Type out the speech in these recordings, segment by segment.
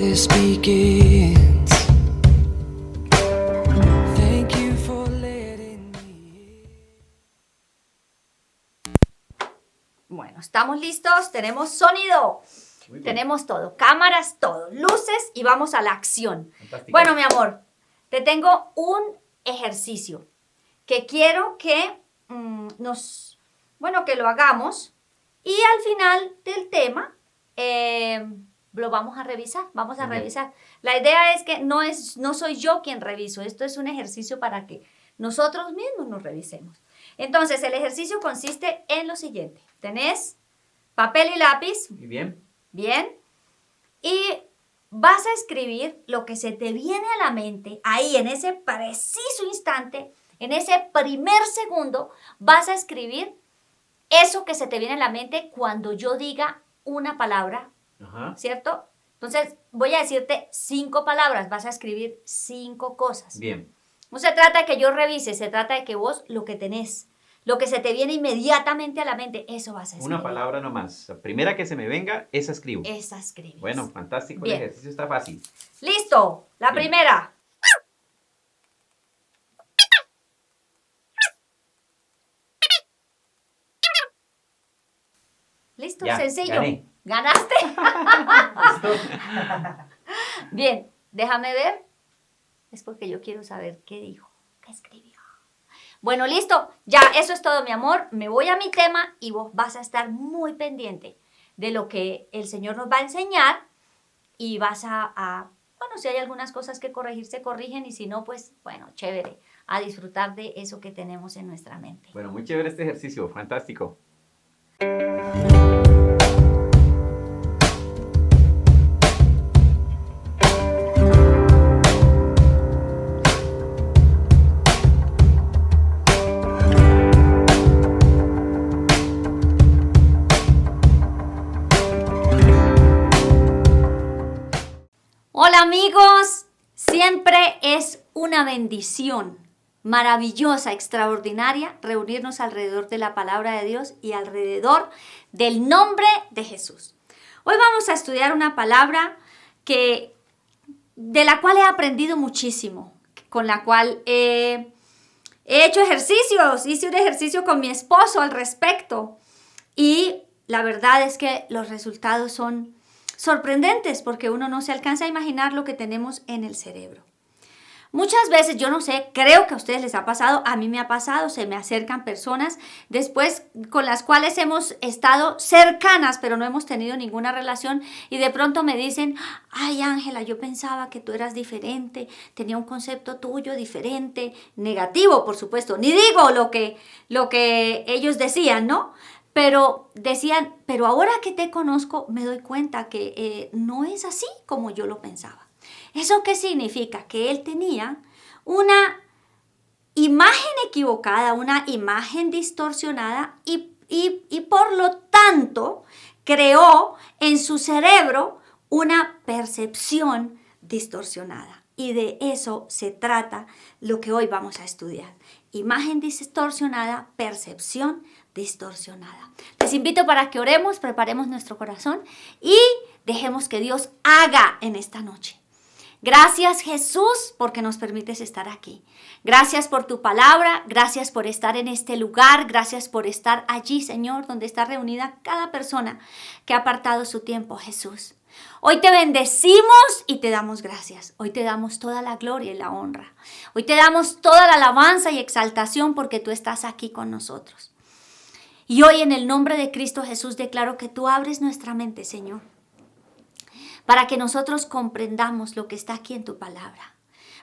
this begins. Thank you for letting me. Bueno, ¿estamos listos? Tenemos sonido. Tenemos todo, cámaras, todo, luces y vamos a la acción. Fantástico. Bueno, mi amor, te tengo un ejercicio que quiero que que lo hagamos y al final del tema lo vamos a revisar, revisar. La idea es que no soy yo quien reviso, esto es un ejercicio para que nosotros mismos nos revisemos. Entonces, el ejercicio consiste en lo siguiente. Tenés papel y lápiz. Muy bien. Bien. Y vas a escribir lo que se te viene a la mente ahí en ese preciso instante, en ese primer segundo, vas a escribir eso que se te viene a la mente cuando yo diga una palabra, Ajá. ¿cierto? Entonces voy a decirte 5 palabras, vas a escribir 5 cosas. Bien. No se trata de que yo revise, se trata de que vos lo que tenés, lo que se te viene inmediatamente a la mente, eso vas a escribir. Una palabra nomás. La primera que se me venga, esa escribo. Esa escribes. Bueno, fantástico. Bien. El ejercicio está fácil. Listo, la Bien. primera. Listo, Ya, sencillo. gané. ¿Ganaste? Bien, déjame ver. Es porque yo quiero saber qué dijo, qué escribió. Bueno, listo. Ya, eso es todo, mi amor. Me voy a mi tema y vos vas a estar muy pendiente de lo que el Señor nos va a enseñar y vas bueno, si hay algunas cosas que corregir, se corrigen y si no, pues, bueno, chévere, a disfrutar de eso que tenemos en nuestra mente. Bueno, muy chévere este ejercicio. Fantástico. Hola amigos, siempre es una bendición maravillosa, extraordinaria, reunirnos alrededor de la palabra de Dios y alrededor del nombre de Jesús. Hoy vamos a estudiar una palabra de la cual he aprendido muchísimo, con la cual he hecho ejercicios, hice un ejercicio con mi esposo al respecto y la verdad es que los resultados son sorprendentes porque uno no se alcanza a imaginar lo que tenemos en el cerebro. Muchas veces, yo no sé, creo que a ustedes les ha pasado, a mí me ha pasado, se me acercan personas después con las cuales hemos estado cercanas, pero no hemos tenido ninguna relación y de pronto me dicen, ay Ángela, yo pensaba que tú eras diferente, tenía un concepto tuyo diferente, negativo por supuesto, ni digo lo que ellos decían, ¿no? Pero decían, pero ahora que te conozco me doy cuenta que no es así como yo lo pensaba. ¿Eso qué significa? Que él tenía una imagen equivocada, una imagen distorsionada y por lo tanto creó en su cerebro una percepción distorsionada. Y de eso se trata lo que hoy vamos a estudiar. Imagen distorsionada, percepción distorsionada. Les invito para que oremos, preparemos nuestro corazón y dejemos que Dios haga en esta noche. Gracias Jesús porque nos permites estar aquí. Gracias por tu palabra, gracias por estar en este lugar, gracias por estar allí, Señor, donde está reunida cada persona que ha apartado su tiempo, Jesús. Hoy te bendecimos y te damos gracias. Hoy te damos toda la gloria y la honra. Hoy te damos toda la alabanza y exaltación porque tú estás aquí con nosotros. Y hoy en el nombre de Cristo Jesús declaro que tú abres nuestra mente, Señor, para que nosotros comprendamos lo que está aquí en tu palabra,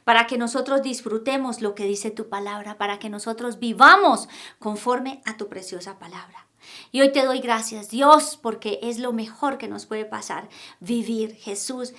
para que nosotros disfrutemos lo que dice tu palabra, para que nosotros vivamos conforme a tu preciosa palabra. Y hoy te doy gracias, Dios, porque es lo mejor que nos puede pasar, vivir, Jesús,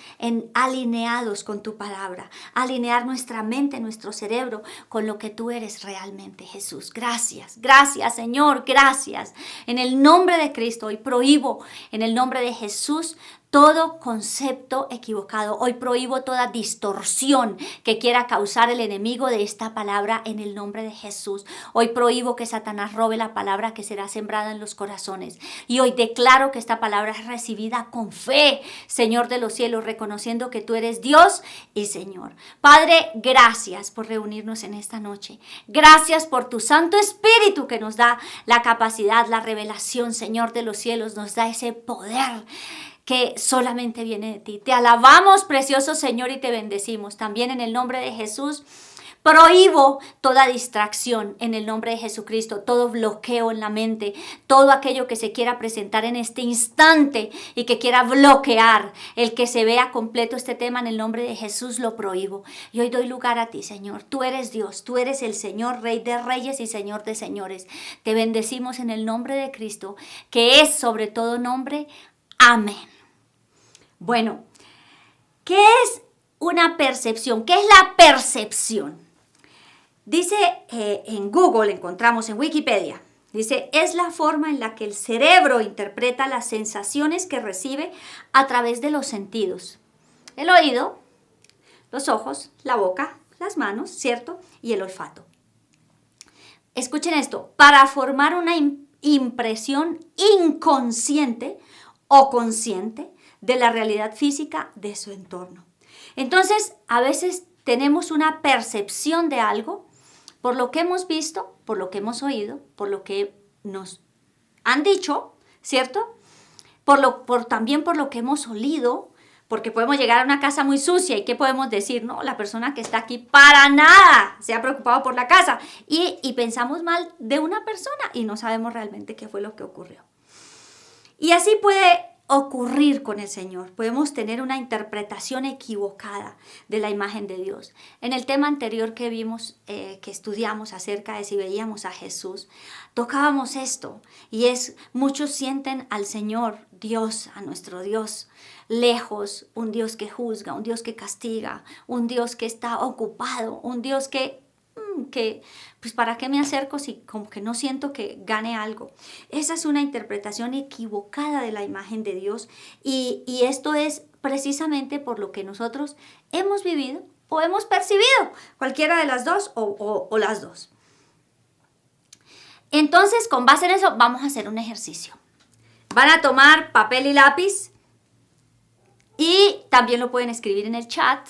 alineados con tu palabra, alinear nuestra mente, nuestro cerebro con lo que tú eres realmente, Jesús. Gracias, gracias, Señor, gracias. En el nombre de Cristo, hoy prohíbo, en el nombre de Jesús, todo concepto equivocado. Hoy prohíbo toda distorsión que quiera causar el enemigo de esta palabra en el nombre de Jesús. Hoy prohíbo que Satanás robe la palabra que será sembrada en los corazones. Y hoy declaro que esta palabra es recibida con fe, Señor de los cielos, reconociendo que tú eres Dios y Señor. Padre, gracias por reunirnos en esta noche. Gracias por tu Santo Espíritu que nos da la capacidad, la revelación, Señor de los cielos, nos da ese poder que solamente viene de ti. Te alabamos, precioso Señor, y te bendecimos. También en el nombre de Jesús, prohíbo toda distracción en el nombre de Jesucristo, todo bloqueo en la mente, todo aquello que se quiera presentar en este instante y que quiera bloquear el que se vea completo este tema en el nombre de Jesús, lo prohíbo. Y hoy doy lugar a ti, Señor. Tú eres Dios, tú eres el Señor, Rey de Reyes y Señor de Señores. Te bendecimos en el nombre de Cristo, que es sobre todo nombre. Amén. Bueno, ¿qué es una percepción? ¿Qué es la percepción? Dice en Google, encontramos en Wikipedia, dice, es la forma en la que el cerebro interpreta las sensaciones que recibe a través de los sentidos. El oído, los ojos, la boca, las manos, ¿cierto? Y el olfato. Escuchen esto, para formar una impresión inconsciente o consciente de la realidad física de su entorno. Entonces, a veces tenemos una percepción de algo por lo que hemos visto, por lo que hemos oído, por lo que nos han dicho, ¿cierto? También por lo que hemos olido, porque podemos llegar a una casa muy sucia y ¿qué podemos decir? No, la persona que está aquí para nada se ha preocupado por la casa y pensamos mal de una persona y no sabemos realmente qué fue lo que ocurrió. Y así puede ocurrir con el Señor. Podemos tener una interpretación equivocada de la imagen de Dios. En el tema anterior que vimos, que estudiamos acerca de si veíamos a Jesús, tocábamos esto y es, muchos sienten al Señor, Dios, a nuestro Dios, lejos, un Dios que juzga, un Dios que castiga, un Dios que está ocupado, un Dios que pues ¿para qué me acerco si como que no siento que gane algo? Esa es una interpretación equivocada de la imagen de Dios y esto es precisamente por lo que nosotros hemos vivido o hemos percibido, cualquiera de las dos o las dos. Entonces, con base en eso, vamos a hacer un ejercicio. Van a tomar papel y lápiz y también lo pueden escribir en el chat,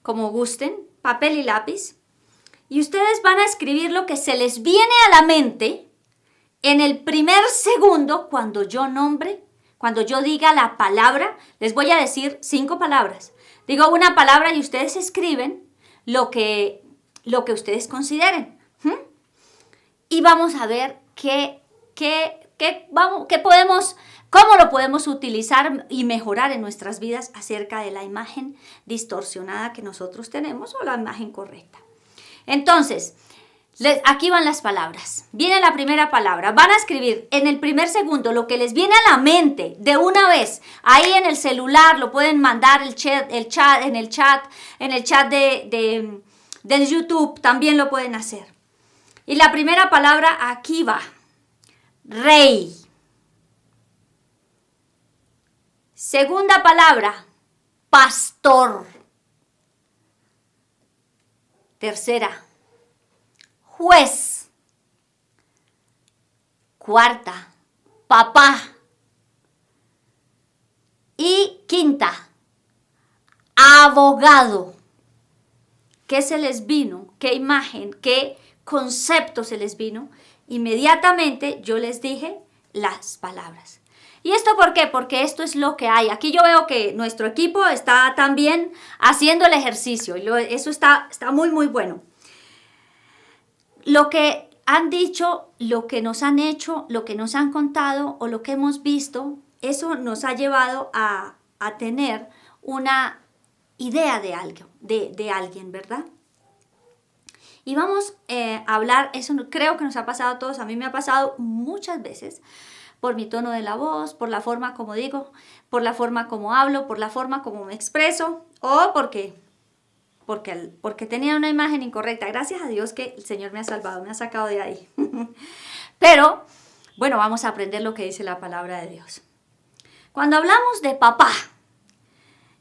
como gusten, papel y lápiz. Y ustedes van a escribir lo que se les viene a la mente en el primer segundo cuando yo nombre, cuando yo diga la palabra. Les voy a decir 5 palabras. Digo una palabra y ustedes escriben lo que ustedes consideren. Y vamos a ver cómo lo podemos utilizar y mejorar en nuestras vidas acerca de la imagen distorsionada que nosotros tenemos o la imagen correcta. Entonces, aquí van las palabras. Viene la primera palabra. Van a escribir en el primer segundo lo que les viene a la mente de una vez. Ahí en el celular lo pueden mandar en el chat del YouTube. También lo pueden hacer. Y la primera palabra aquí va. Rey. Segunda palabra. Pastor. Tercera, juez. Cuarta, papá. Y quinta, abogado. ¿Qué se les vino? ¿Qué imagen? ¿Qué concepto se les vino? Inmediatamente yo les dije las palabras. ¿Y esto por qué? Porque esto es lo que hay. Aquí yo veo que nuestro equipo está también haciendo el ejercicio. Y eso está muy, muy bueno. Lo que han dicho, lo que nos han hecho, lo que nos han contado o lo que hemos visto, eso nos ha llevado a tener una idea de algo, de alguien, ¿verdad? Y vamos a hablar, eso creo que nos ha pasado a todos, a mí me ha pasado muchas veces, por mi tono de la voz, por la forma como digo, por la forma como hablo, por la forma como me expreso, o porque tenía una imagen incorrecta. Gracias a Dios que el Señor me ha salvado, me ha sacado de ahí. Pero, bueno, vamos a aprender lo que dice la palabra de Dios. Cuando hablamos de papá,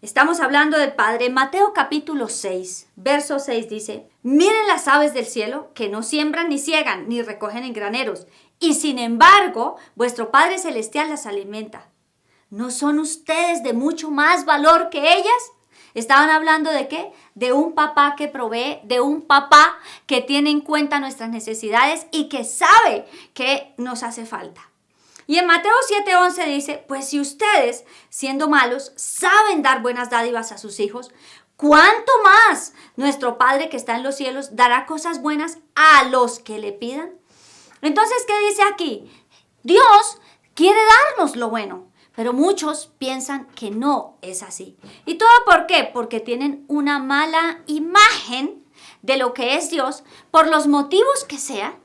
estamos hablando del Padre. Mateo capítulo 6, verso 6 dice, miren las aves del cielo que no siembran ni ciegan ni recogen en graneros, y sin embargo vuestro Padre Celestial las alimenta. ¿No son ustedes de mucho más valor que ellas? Estaban hablando de ¿qué? De un papá que provee, de un papá que tiene en cuenta nuestras necesidades y que sabe que nos hace falta. Y en Mateo 7:11 dice, pues si ustedes, siendo malos, saben dar buenas dádivas a sus hijos, ¿cuánto más nuestro Padre que está en los cielos dará cosas buenas a los que le pidan? Entonces, ¿qué dice aquí? Dios quiere darnos lo bueno, pero muchos piensan que no es así. ¿Y todo por qué? Porque tienen una mala imagen de lo que es Dios, por los motivos que sea.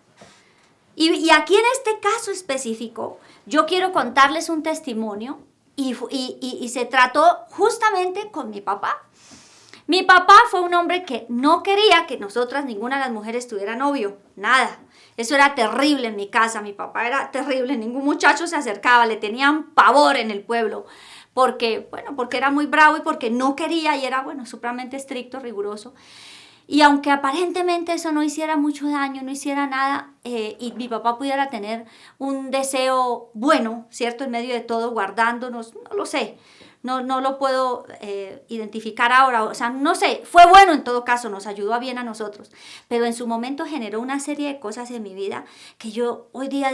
Y aquí en este caso específico, yo quiero contarles un testimonio y se trató justamente con mi papá. Mi papá fue un hombre que no quería que nosotras, ninguna de las mujeres, tuviera novio, nada. Eso era terrible en mi casa, mi papá era terrible, ningún muchacho se acercaba, le tenían pavor en el pueblo, porque era muy bravo y porque no quería y era, supremamente estricto, riguroso. Y aunque aparentemente eso no hiciera mucho daño, no hiciera nada, y mi papá pudiera tener un deseo bueno, ¿cierto? En medio de todo, guardándonos, no lo sé, no lo puedo identificar ahora, o sea, no sé, fue bueno en todo caso, nos ayudó a bien a nosotros, pero en su momento generó una serie de cosas en mi vida que yo hoy día,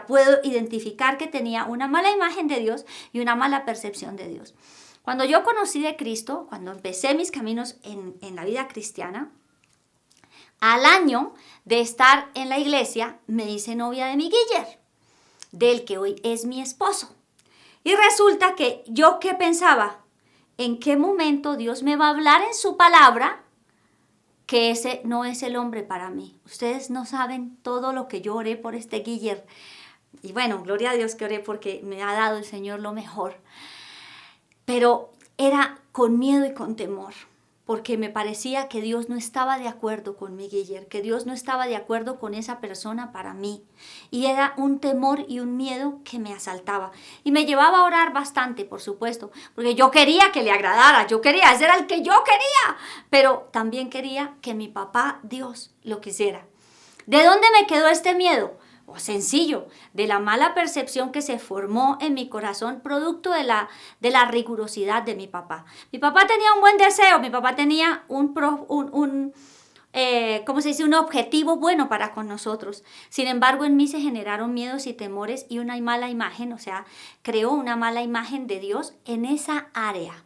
puedo identificar que tenía una mala imagen de Dios y una mala percepción de Dios. Cuando yo conocí de Cristo, cuando empecé mis caminos en la vida cristiana, al año de estar en la iglesia, me hice novia de mi Guiller, del que hoy es mi esposo. Y resulta que yo, ¿qué pensaba? ¿En qué momento Dios me va a hablar en su palabra que ese no es el hombre para mí? Ustedes no saben todo lo que yo oré por este Guiller. Y gloria a Dios que oré porque me ha dado el Señor lo mejor. Pero era con miedo y con temor, porque me parecía que Dios no estaba de acuerdo con mi Guiller, que Dios no estaba de acuerdo con esa persona para mí. Y era un temor y un miedo que me asaltaba. Y me llevaba a orar bastante, por supuesto, porque yo quería que le agradara, ese era el que yo quería, pero también quería que mi papá, Dios, lo quisiera. ¿De dónde me quedó este miedo? Sencillo, de la mala percepción que se formó en mi corazón producto de la rigurosidad de mi papá. Mi papá tenía un buen deseo, mi papá tenía un objetivo bueno para con nosotros. Sin embargo, en mí se generaron miedos y temores y una mala imagen, creó una mala imagen de Dios en esa área.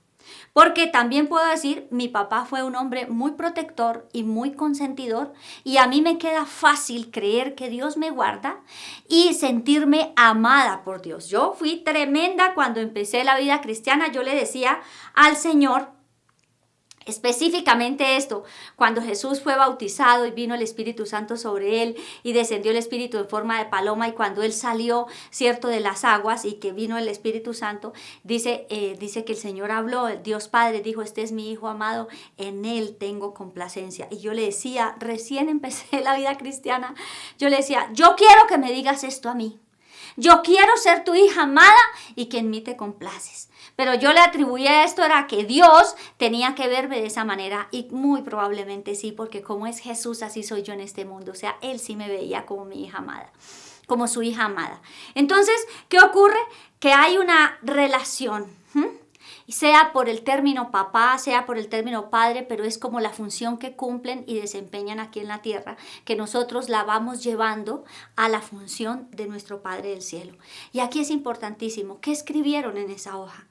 Porque también puedo decir, mi papá fue un hombre muy protector y muy consentidor y a mí me queda fácil creer que Dios me guarda y sentirme amada por Dios. Yo fui tremenda cuando empecé la vida cristiana. Yo le decía al Señor, específicamente esto, cuando Jesús fue bautizado y vino el Espíritu Santo sobre él y descendió el Espíritu en forma de paloma y cuando él salió, cierto, de las aguas y que vino el Espíritu Santo, dice que el Señor habló, el Dios Padre dijo, este es mi Hijo amado, en él tengo complacencia. Y yo le decía, recién empecé la vida cristiana, yo le decía, yo quiero que me digas esto a mí. Yo quiero ser tu hija amada y que en mí te complaces. Pero yo le atribuía esto, era que Dios tenía que verme de esa manera y muy probablemente sí, porque como es Jesús, así soy yo en este mundo. O sea, Él sí me veía como mi hija amada, como su hija amada. Entonces, ¿qué ocurre? Que hay una relación, sea por el término papá, sea por el término padre, pero es como la función que cumplen y desempeñan aquí en la tierra, que nosotros la vamos llevando a la función de nuestro Padre del cielo. Y aquí es importantísimo, ¿qué escribieron en esa hoja?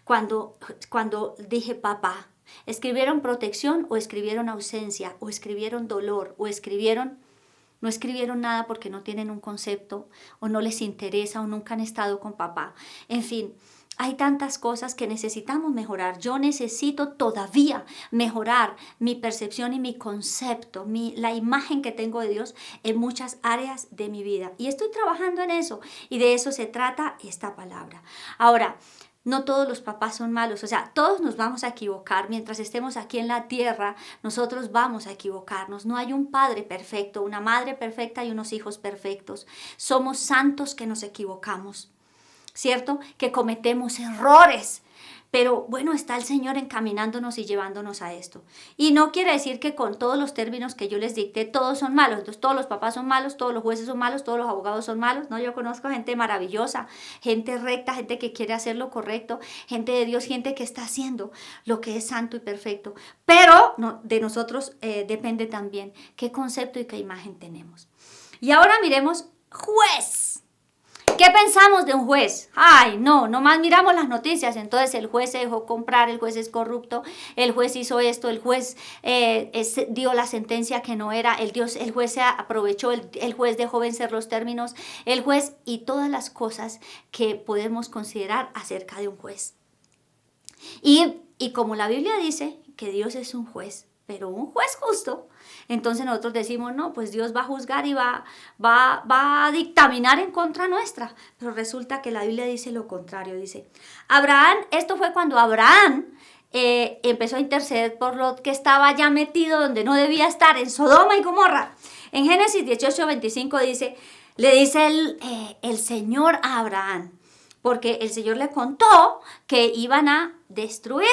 Cuando dije papá, ¿escribieron protección o escribieron ausencia o escribieron dolor o no escribieron nada porque no tienen un concepto o no les interesa o nunca han estado con papá? En fin, hay tantas cosas que necesitamos mejorar. Yo necesito todavía mejorar mi percepción y mi concepto, la imagen que tengo de Dios en muchas áreas de mi vida. Y estoy trabajando en eso y de eso se trata esta palabra. Ahora, no todos los papás son malos, todos nos vamos a equivocar. Mientras estemos aquí en la tierra, nosotros vamos a equivocarnos. No hay un padre perfecto, una madre perfecta y unos hijos perfectos. Somos santos que nos equivocamos. ¿cierto? Que cometemos errores. Pero bueno, está el Señor encaminándonos y llevándonos a esto. Y no quiere decir que con todos los términos que yo les dicté, todos son malos. Entonces todos los papás son malos, todos los jueces son malos, todos los abogados son malos. No, yo conozco gente maravillosa, gente recta, gente que quiere hacer lo correcto, gente de Dios, gente que está haciendo lo que es santo y perfecto. Pero no, de nosotros depende también qué concepto y qué imagen tenemos. Y ahora miremos juez. ¿Qué pensamos de un juez? Ay, no, nomás miramos las noticias, entonces el juez se dejó comprar, el juez es corrupto, el juez hizo esto, el juez dio la sentencia que no era, el juez se aprovechó, el juez dejó vencer los términos, el juez y todas las cosas que podemos considerar acerca de un juez. Y como la Biblia dice que Dios es un juez, pero un juez justo, entonces nosotros decimos, no, pues Dios va a juzgar y va a dictaminar en contra nuestra. Pero resulta que la Biblia dice lo contrario, dice, Abraham, esto fue cuando Abraham empezó a interceder por Lot, que estaba ya metido donde no debía estar, en Sodoma y Gomorra. En Génesis 18:25 dice, le dice el Señor a Abraham, porque el Señor le contó que iban a destruir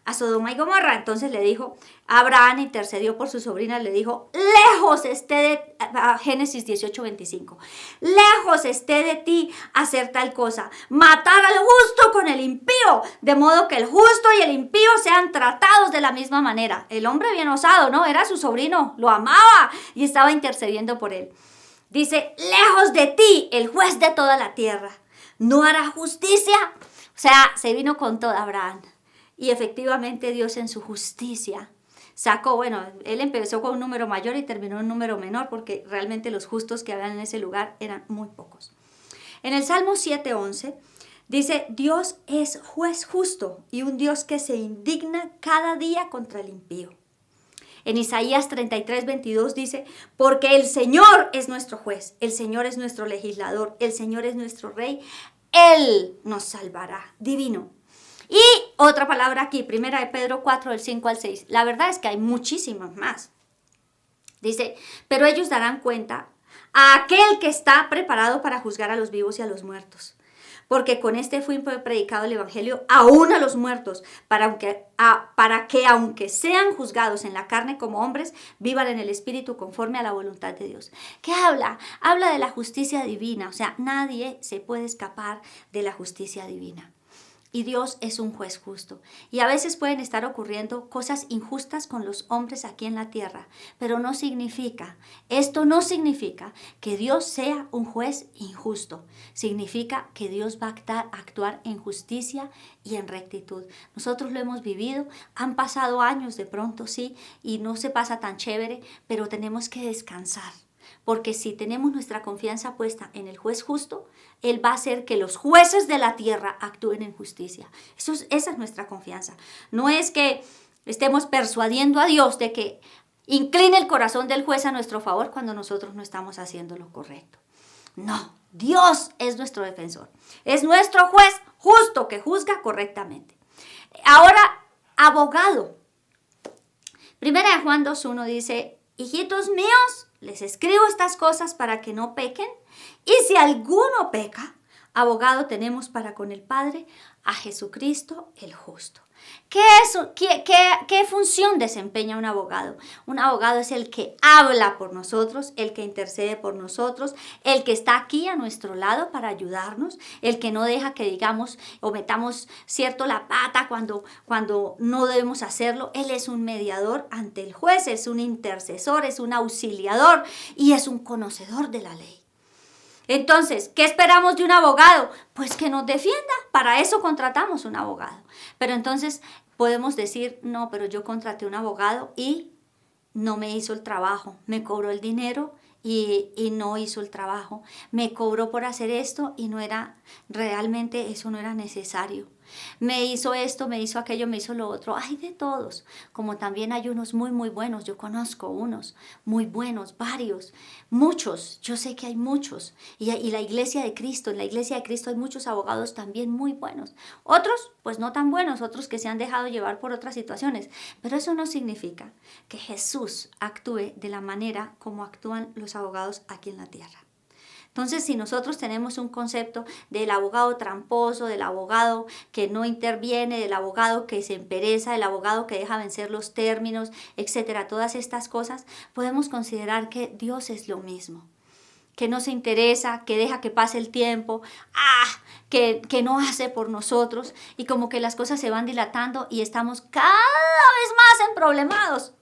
a Sodoma y Gomorra. Entonces le dijo, Abraham intercedió por su sobrina, le dijo, lejos esté de, Génesis 18:25, lejos esté de ti hacer tal cosa, matar al justo con el impío, de modo que el justo y el impío sean tratados de la misma manera. El hombre bien osado, ¿no? Era su sobrino, lo amaba y estaba intercediendo por él. Dice, lejos de ti, el juez de toda la tierra, ¿no hará justicia? O sea, se vino con toda Abraham. Y efectivamente Dios en su justicia sacó, bueno, él empezó con un número mayor y terminó en un número menor porque realmente los justos que habían en ese lugar eran muy pocos. En el Salmo 7:11 dice, Dios es juez justo y un Dios que se indigna cada día contra el impío. En Isaías 33:22 dice, porque el Señor es nuestro juez, el Señor es nuestro legislador, el Señor es nuestro rey, Él nos salvará. Divino. Y otra palabra aquí, 1 Pedro 4, del 5 al 6. La verdad es que hay muchísimas más. Dice, pero ellos darán cuenta a aquel que está preparado para juzgar a los vivos y a los muertos. Porque con este fue predicado el evangelio aún a los muertos, para que aunque sean juzgados en la carne como hombres, vivan en el espíritu conforme a la voluntad de Dios. ¿Qué habla? Habla de la justicia divina, o sea, nadie se puede escapar de la justicia divina. Y Dios es un juez justo. Y a veces pueden estar ocurriendo cosas injustas con los hombres aquí en la tierra. Pero esto no significa que Dios sea un juez injusto. Significa que Dios va a actuar en justicia y en rectitud. Nosotros lo hemos vivido. Han pasado años de pronto, sí, y no se pasa tan chévere, pero tenemos que descansar. Porque si tenemos nuestra confianza puesta en el juez justo, Él va a hacer que los jueces de la tierra actúen en justicia. Esa es nuestra confianza. No es que estemos persuadiendo a Dios de que incline el corazón del juez a nuestro favor cuando nosotros no estamos haciendo lo correcto. No, Dios es nuestro defensor. Es nuestro juez justo que juzga correctamente. Ahora, abogado. 1 Juan 2:1 dice, hijitos míos, les escribo estas cosas para que no pequen, y si alguno peca, abogado tenemos para con el Padre, a Jesucristo el justo. ¿Qué función desempeña un abogado? Un abogado es el que habla por nosotros, el que intercede por nosotros, el que está aquí a nuestro lado para ayudarnos, el que no deja que digamos o metamos la pata cuando no debemos hacerlo. Él es un mediador ante el juez, es un intercesor, es un auxiliador y es un conocedor de la ley. Entonces, ¿qué esperamos de un abogado? Pues que nos defienda. Para eso contratamos un abogado. Pero entonces podemos decir, no, pero yo contraté un abogado y no me hizo el trabajo. Me cobró el dinero y no hizo el trabajo. Me cobró por hacer esto y realmente eso no era necesario. Me hizo esto, me hizo aquello, me hizo lo otro. Hay de todos, como también hay unos muy, muy buenos. Yo conozco unos muy buenos, varios, muchos. Yo sé que hay muchos. Y la iglesia de Cristo, en la iglesia de Cristo hay muchos abogados también muy buenos. Otros, pues no tan buenos, otros que se han dejado llevar por otras situaciones. Pero eso no significa que Jesús actúe de la manera como actúan los abogados aquí en la tierra. Entonces, si nosotros tenemos un concepto del abogado tramposo, del abogado que no interviene, del abogado que se empereza, del abogado que deja vencer los términos, etcétera, todas estas cosas, podemos considerar que Dios es lo mismo, que no se interesa, que deja que pase el tiempo, que no hace por nosotros, y como que las cosas se van dilatando y estamos cada vez más emproblemados.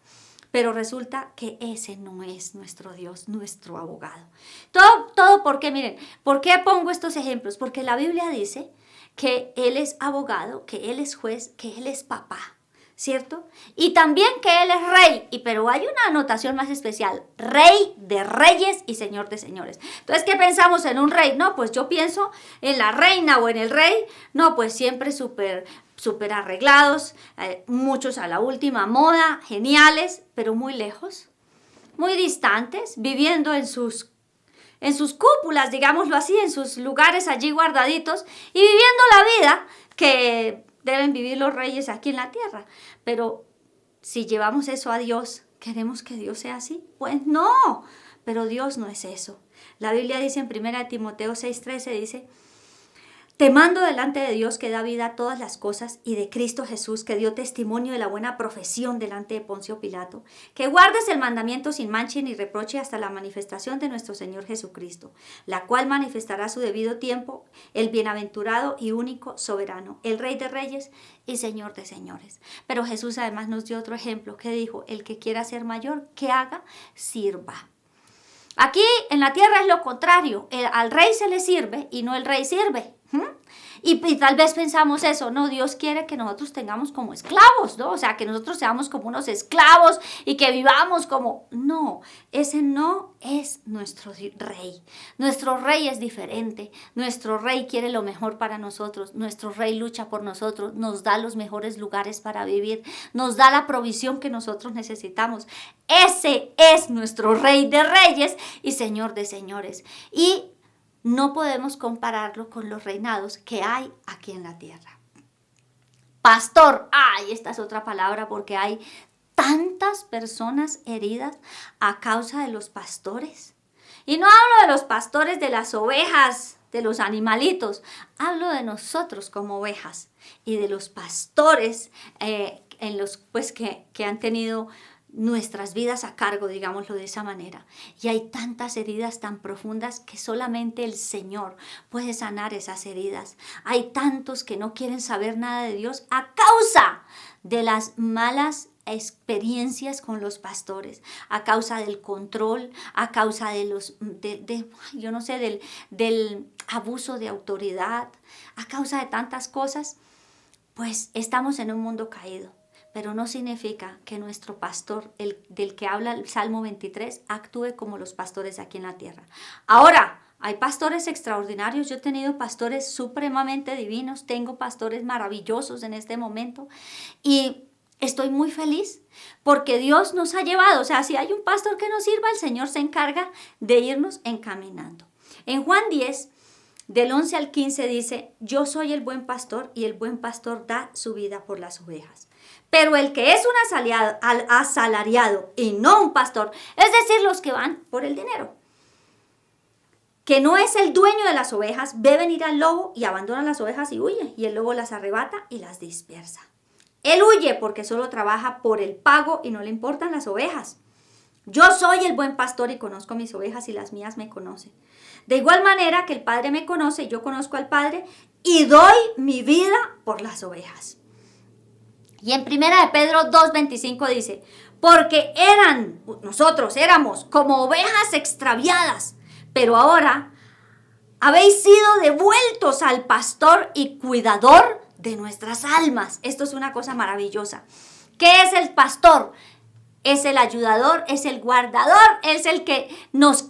Pero resulta que ese no es nuestro Dios, nuestro abogado. Todo porque, miren, ¿por qué pongo estos ejemplos? Porque la Biblia dice que Él es abogado, que Él es juez, que Él es papá, ¿cierto? Y también que Él es rey, pero hay una anotación más especial, rey de reyes y señor de señores. Entonces, ¿qué pensamos en un rey? No, pues yo pienso en la reina o en el rey, no, pues siempre súper arreglados, muchos a la última moda, geniales, pero muy lejos, muy distantes, viviendo en sus cúpulas, digámoslo así, en sus lugares allí guardaditos y viviendo la vida que deben vivir los reyes aquí en la tierra. Pero si llevamos eso a Dios, ¿queremos que Dios sea así? Pues no, pero Dios no es eso. La Biblia dice en 1 Timoteo 6:13, dice: te mando delante de Dios que da vida a todas las cosas y de Cristo Jesús que dio testimonio de la buena profesión delante de Poncio Pilato, que guardes el mandamiento sin mancha ni reproche hasta la manifestación de nuestro Señor Jesucristo, la cual manifestará a su debido tiempo el bienaventurado y único soberano, el Rey de reyes y Señor de señores. Pero Jesús además nos dio otro ejemplo que dijo: el que quiera ser mayor, que haga, sirva. Aquí en la tierra es lo contrario, al rey se le sirve y no el rey sirve. Y tal vez pensamos eso, no, Dios quiere que nosotros tengamos como esclavos, ¿no? O sea, que nosotros seamos como unos esclavos y que vivamos como... No, ese no es nuestro rey. Nuestro rey es diferente. Nuestro rey quiere lo mejor para nosotros. Nuestro rey lucha por nosotros, nos da los mejores lugares para vivir, nos da la provisión que nosotros necesitamos. Ese es nuestro Rey de reyes y Señor de señores. Y no podemos compararlo con los reinados que hay aquí en la tierra. Pastor, esta es otra palabra porque hay tantas personas heridas a causa de los pastores. Y no hablo de los pastores de las ovejas, de los animalitos, hablo de nosotros como ovejas y de los pastores que han tenido nuestras vidas a cargo, digámoslo de esa manera. Y hay tantas heridas tan profundas que solamente el Señor puede sanar esas heridas. Hay tantos que no quieren saber nada de Dios a causa de las malas experiencias con los pastores, a causa del control, a causa de del abuso de autoridad, a causa de tantas cosas. Pues estamos en un mundo caído. Pero no significa que nuestro pastor, el del que habla el Salmo 23, actúe como los pastores aquí en la tierra. Ahora, hay pastores extraordinarios. Yo he tenido pastores supremamente divinos. Tengo pastores maravillosos en este momento. Y estoy muy feliz porque Dios nos ha llevado. O sea, si hay un pastor que nos sirva, el Señor se encarga de irnos encaminando. En Juan 10, del 11 al 15 dice: yo soy el buen pastor y el buen pastor da su vida por las ovejas. Pero el que es un asalariado y no un pastor, es decir, los que van por el dinero, que no es el dueño de las ovejas, ve venir al lobo y abandona las ovejas y huye, y el lobo las arrebata y las dispersa. Él huye porque solo trabaja por el pago y no le importan las ovejas. Yo soy el buen pastor y conozco mis ovejas y las mías me conocen. De igual manera que el Padre me conoce, yo conozco al Padre y doy mi vida por las ovejas. Y en 1 de Pedro 2:25 dice: porque nosotros éramos como ovejas extraviadas, pero ahora habéis sido devueltos al pastor y cuidador de nuestras almas. Esto es una cosa maravillosa. ¿Qué es el pastor? Es el ayudador, es el guardador, es el que nos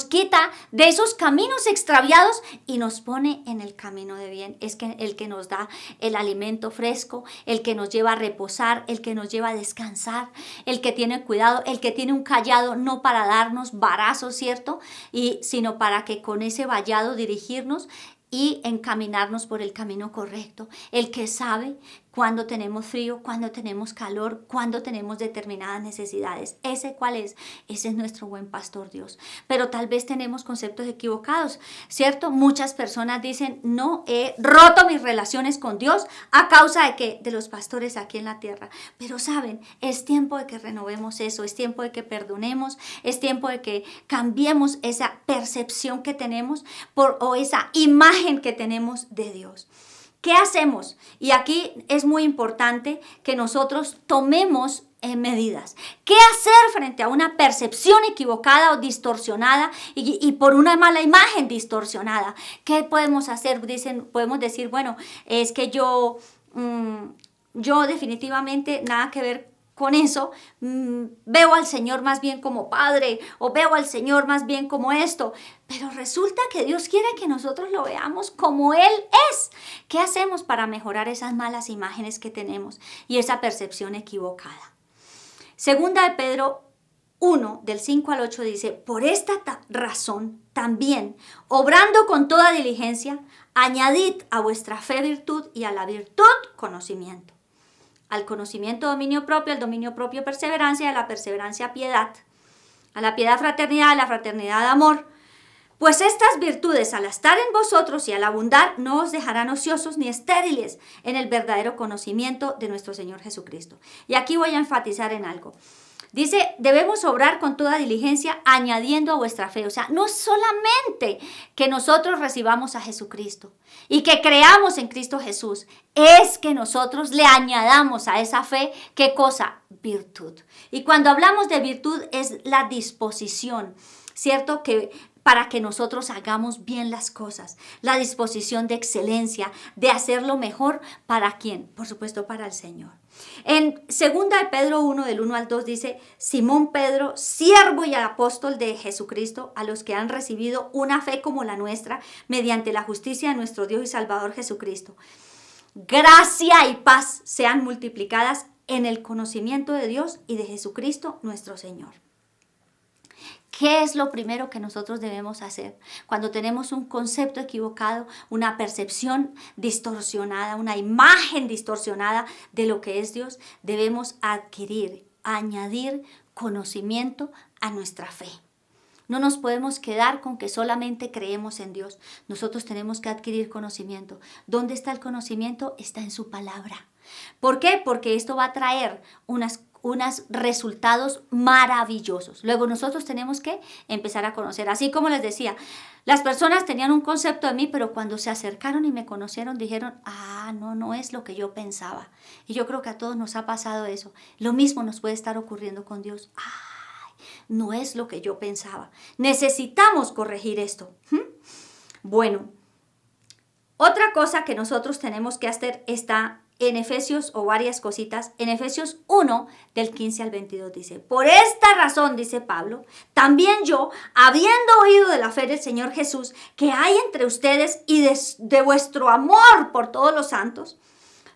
quita de esos caminos extraviados y nos pone en el camino de bien. Es el que nos da el alimento fresco, el que nos lleva a reposar, el que nos lleva a descansar, el que tiene cuidado, el que tiene un cayado no para darnos varazos, ¿cierto? Sino para que con ese vallado dirigirnos y encaminarnos por el camino correcto. El que sabe cuando tenemos frío, cuando tenemos calor, cuando tenemos determinadas necesidades. ¿Cuál es? Ese es nuestro buen pastor Dios. Pero tal vez tenemos conceptos equivocados, ¿cierto? Muchas personas dicen, no, he roto mis relaciones con Dios a causa de que de los pastores aquí en la tierra. Pero saben, es tiempo de que renovemos eso, es tiempo de que perdonemos, es tiempo de que cambiemos esa percepción que tenemos o esa imagen que tenemos de Dios. ¿Qué hacemos? Y aquí es muy importante que nosotros tomemos medidas. ¿Qué hacer frente a una percepción equivocada o distorsionada y por una mala imagen distorsionada? ¿Qué podemos hacer? Podemos decir, bueno, es que yo definitivamente nada que ver con eso, veo al Señor más bien como Padre o veo al Señor más bien como esto, pero resulta que Dios quiere que nosotros lo veamos como Él es. ¿Qué hacemos para mejorar esas malas imágenes que tenemos y esa percepción equivocada? Segunda de Pedro 1, del 5 al 8 dice, por esta razón también, obrando con toda diligencia, añadid a vuestra fe virtud y a la virtud conocimiento. Al conocimiento dominio propio, al dominio propio perseverancia, a la perseverancia piedad, a la piedad fraternidad, a la fraternidad amor. Pues estas virtudes al estar en vosotros y al abundar no os dejarán ociosos ni estériles en el verdadero conocimiento de nuestro Señor Jesucristo. Y aquí voy a enfatizar en algo. Dice, debemos obrar con toda diligencia añadiendo a vuestra fe. O sea, no es solamente que nosotros recibamos a Jesucristo y que creamos en Cristo Jesús, es que nosotros le añadamos a esa fe, ¿qué cosa? Virtud. Y cuando hablamos de virtud es la disposición, ¿cierto? Para que nosotros hagamos bien las cosas, la disposición de excelencia, de hacerlo mejor, ¿para quién? Por supuesto, para el Señor. En 2 de Pedro 1, del 1 al 2 dice, Simón Pedro, siervo y apóstol de Jesucristo, a los que han recibido una fe como la nuestra, mediante la justicia de nuestro Dios y Salvador Jesucristo. Gracia y paz sean multiplicadas en el conocimiento de Dios y de Jesucristo nuestro Señor. ¿Qué es lo primero que nosotros debemos hacer? Cuando tenemos un concepto equivocado, una percepción distorsionada, una imagen distorsionada de lo que es Dios, debemos añadir conocimiento a nuestra fe. No nos podemos quedar con que solamente creemos en Dios. Nosotros tenemos que adquirir conocimiento. ¿Dónde está el conocimiento? Está en su palabra. ¿Por qué? Porque esto va a traer unos resultados maravillosos. Luego nosotros tenemos que empezar a conocer. Así como les decía, las personas tenían un concepto de mí, pero cuando se acercaron y me conocieron, dijeron, no es lo que yo pensaba. Y yo creo que a todos nos ha pasado eso. Lo mismo nos puede estar ocurriendo con Dios. No es lo que yo pensaba. Necesitamos corregir esto. Bueno, otra cosa que nosotros tenemos que hacer está en Efesios, o varias cositas. En Efesios 1, del 15 al 22 dice, por esta razón, dice Pablo, también yo, habiendo oído de la fe del Señor Jesús, que hay entre ustedes y de vuestro amor por todos los santos,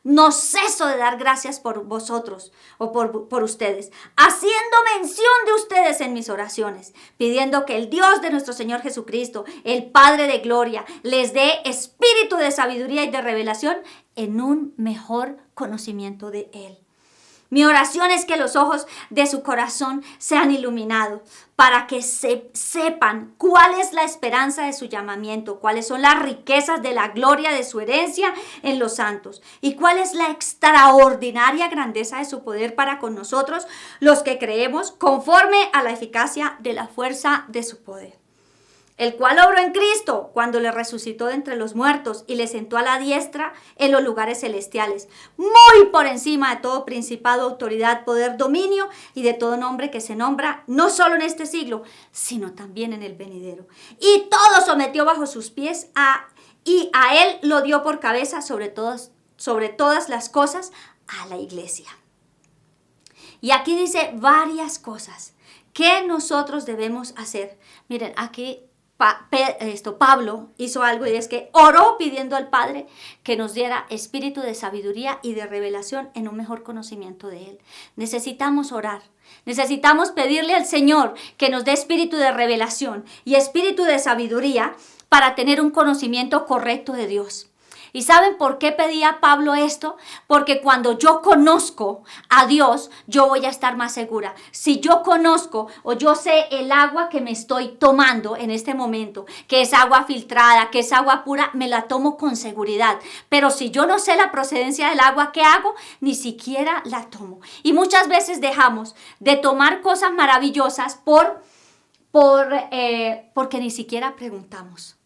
no ceso de dar gracias por vosotros o por ustedes, haciendo mención de ustedes en mis oraciones, pidiendo que el Dios de nuestro Señor Jesucristo, el Padre de gloria, les dé espíritu de sabiduría y de revelación en un mejor conocimiento de Él. Mi oración es que los ojos de su corazón sean iluminados para que sepan cuál es la esperanza de su llamamiento, cuáles son las riquezas de la gloria de su herencia en los santos y cuál es la extraordinaria grandeza de su poder para con nosotros, los que creemos, conforme a la eficacia de la fuerza de su poder. El cual obró en Cristo cuando le resucitó de entre los muertos y le sentó a la diestra en los lugares celestiales, muy por encima de todo principado, autoridad, poder, dominio y de todo nombre que se nombra, no solo en este siglo, sino también en el venidero. Y todo sometió bajo sus pies y a él lo dio por cabeza sobre todas las cosas a la iglesia. Y aquí dice varias cosas que nosotros debemos hacer. Miren, aquí Pablo hizo algo y es que oró pidiendo al Padre que nos diera espíritu de sabiduría y de revelación en un mejor conocimiento de Él. Necesitamos orar, necesitamos pedirle al Señor que nos dé espíritu de revelación y espíritu de sabiduría para tener un conocimiento correcto de Dios. ¿Y saben por qué pedía Pablo esto? Porque cuando yo conozco a Dios, yo voy a estar más segura. Si yo conozco o yo sé el agua que me estoy tomando en este momento, que es agua filtrada, que es agua pura, me la tomo con seguridad. Pero si yo no sé la procedencia del agua, ¿qué hago? Ni siquiera la tomo. Y muchas veces dejamos de tomar cosas maravillosas porque ni siquiera preguntamos.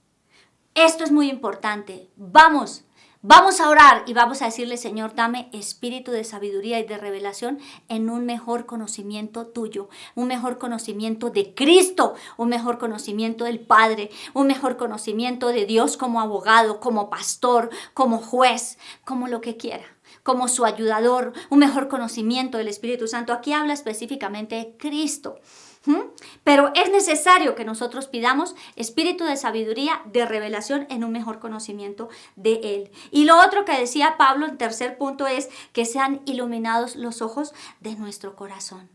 Esto es muy importante. Vamos a orar y vamos a decirle, Señor, dame espíritu de sabiduría y de revelación en un mejor conocimiento tuyo, un mejor conocimiento de Cristo, un mejor conocimiento del Padre, un mejor conocimiento de Dios como abogado, como pastor, como juez, como lo que quiera, como su ayudador, un mejor conocimiento del Espíritu Santo. Aquí habla específicamente de Cristo. Pero es necesario que nosotros pidamos espíritu de sabiduría, de revelación en un mejor conocimiento de Él. Y lo otro que decía Pablo, el tercer punto, es que sean iluminados los ojos de nuestro corazón.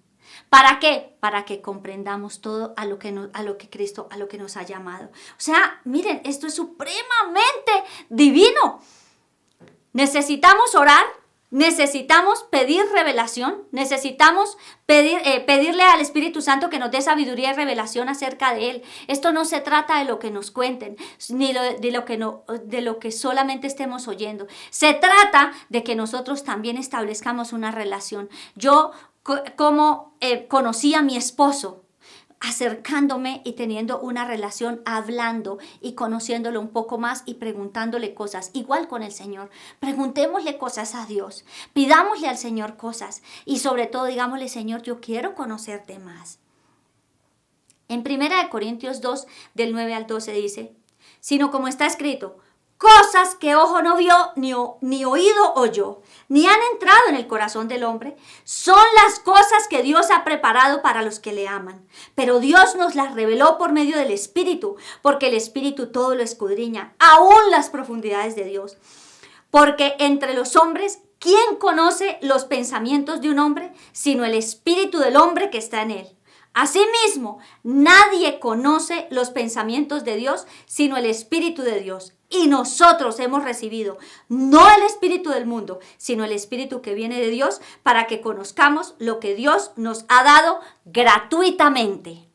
¿Para qué? Para que comprendamos todo a lo que nos ha llamado. O sea, miren, esto es supremamente divino. Necesitamos orar. Necesitamos pedir revelación, necesitamos pedirle al Espíritu Santo que nos dé sabiduría y revelación acerca de Él. Esto no se trata de lo que nos cuenten, ni de lo que solamente estemos oyendo. Se trata de que nosotros también establezcamos una relación. Yo, como conocí a mi esposo, acercándome y teniendo una relación, hablando y conociéndolo un poco más y preguntándole cosas. Igual con el Señor, preguntémosle cosas a Dios, pidámosle al Señor cosas y sobre todo digámosle, Señor, yo quiero conocerte más. En 1 Corintios 2, del 9 al 12 dice, sino como está escrito, cosas que ojo no vio, ni oído oyó, ni han entrado en el corazón del hombre, son las cosas que Dios ha preparado para los que le aman. Pero Dios nos las reveló por medio del Espíritu, porque el Espíritu todo lo escudriña, aún las profundidades de Dios. Porque entre los hombres, ¿quién conoce los pensamientos de un hombre, sino el Espíritu del hombre que está en él? Asimismo, nadie conoce los pensamientos de Dios, sino el Espíritu de Dios. Y nosotros hemos recibido no el espíritu del mundo, sino el espíritu que viene de Dios para que conozcamos lo que Dios nos ha dado gratuitamente.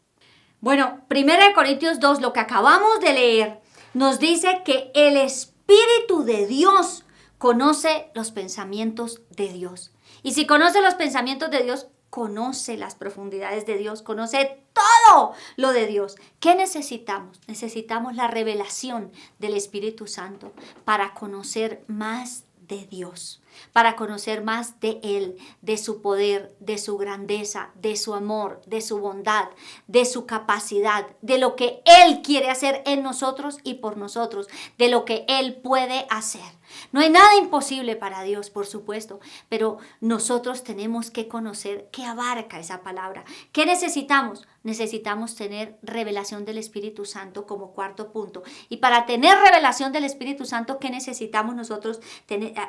Bueno, 1 Corintios 2, lo que acabamos de leer, nos dice que el Espíritu de Dios conoce los pensamientos de Dios. Y si conoce los pensamientos de Dios, conoce las profundidades de Dios, conoce todo lo de Dios. ¿Qué necesitamos? Necesitamos la revelación del Espíritu Santo para conocer más de Dios, para conocer más de Él, de su poder, de su grandeza, de su amor, de su bondad, de su capacidad, de lo que Él quiere hacer en nosotros y por nosotros, de lo que Él puede hacer. No hay nada imposible para Dios, por supuesto, pero nosotros tenemos que conocer qué abarca esa palabra. ¿Qué necesitamos? Necesitamos tener revelación del Espíritu Santo como cuarto punto. Y para tener revelación del Espíritu Santo, ¿qué necesitamos nosotros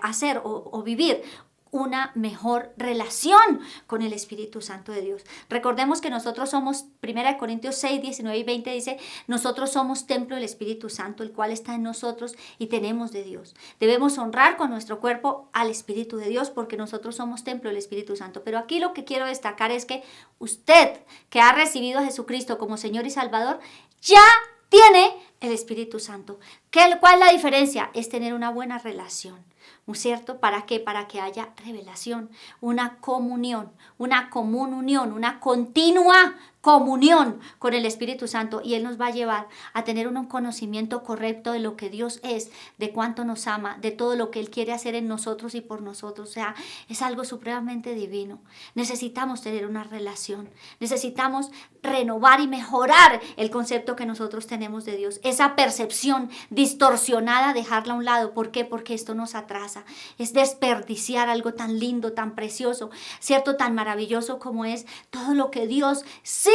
hacer o vivir? Una mejor relación con el Espíritu Santo de Dios. Recordemos que nosotros somos, 1 Corintios 6, 19 y 20 dice, nosotros somos templo del Espíritu Santo, el cual está en nosotros y tenemos de Dios. Debemos honrar con nuestro cuerpo al Espíritu de Dios porque nosotros somos templo del Espíritu Santo. Pero aquí lo que quiero destacar es que usted que ha recibido a Jesucristo como Señor y Salvador, ya tiene el Espíritu Santo. ¿Cuál es la diferencia? Es tener una buena relación. ¿No es cierto? ¿Para qué? Para que haya revelación, una comunión, una común unión, una continua comunión con el Espíritu Santo y Él nos va a llevar a tener un conocimiento correcto de lo que Dios es, de cuánto nos ama, de todo lo que Él quiere hacer en nosotros y por nosotros. O sea, es algo supremamente divino. Necesitamos tener una relación, necesitamos renovar y mejorar el concepto que nosotros tenemos de Dios. Esa percepción distorsionada, dejarla a un lado. ¿Por qué? Porque esto nos atrasa. Es desperdiciar algo tan lindo, tan precioso, ¿cierto? Tan maravilloso como es todo lo que Dios sí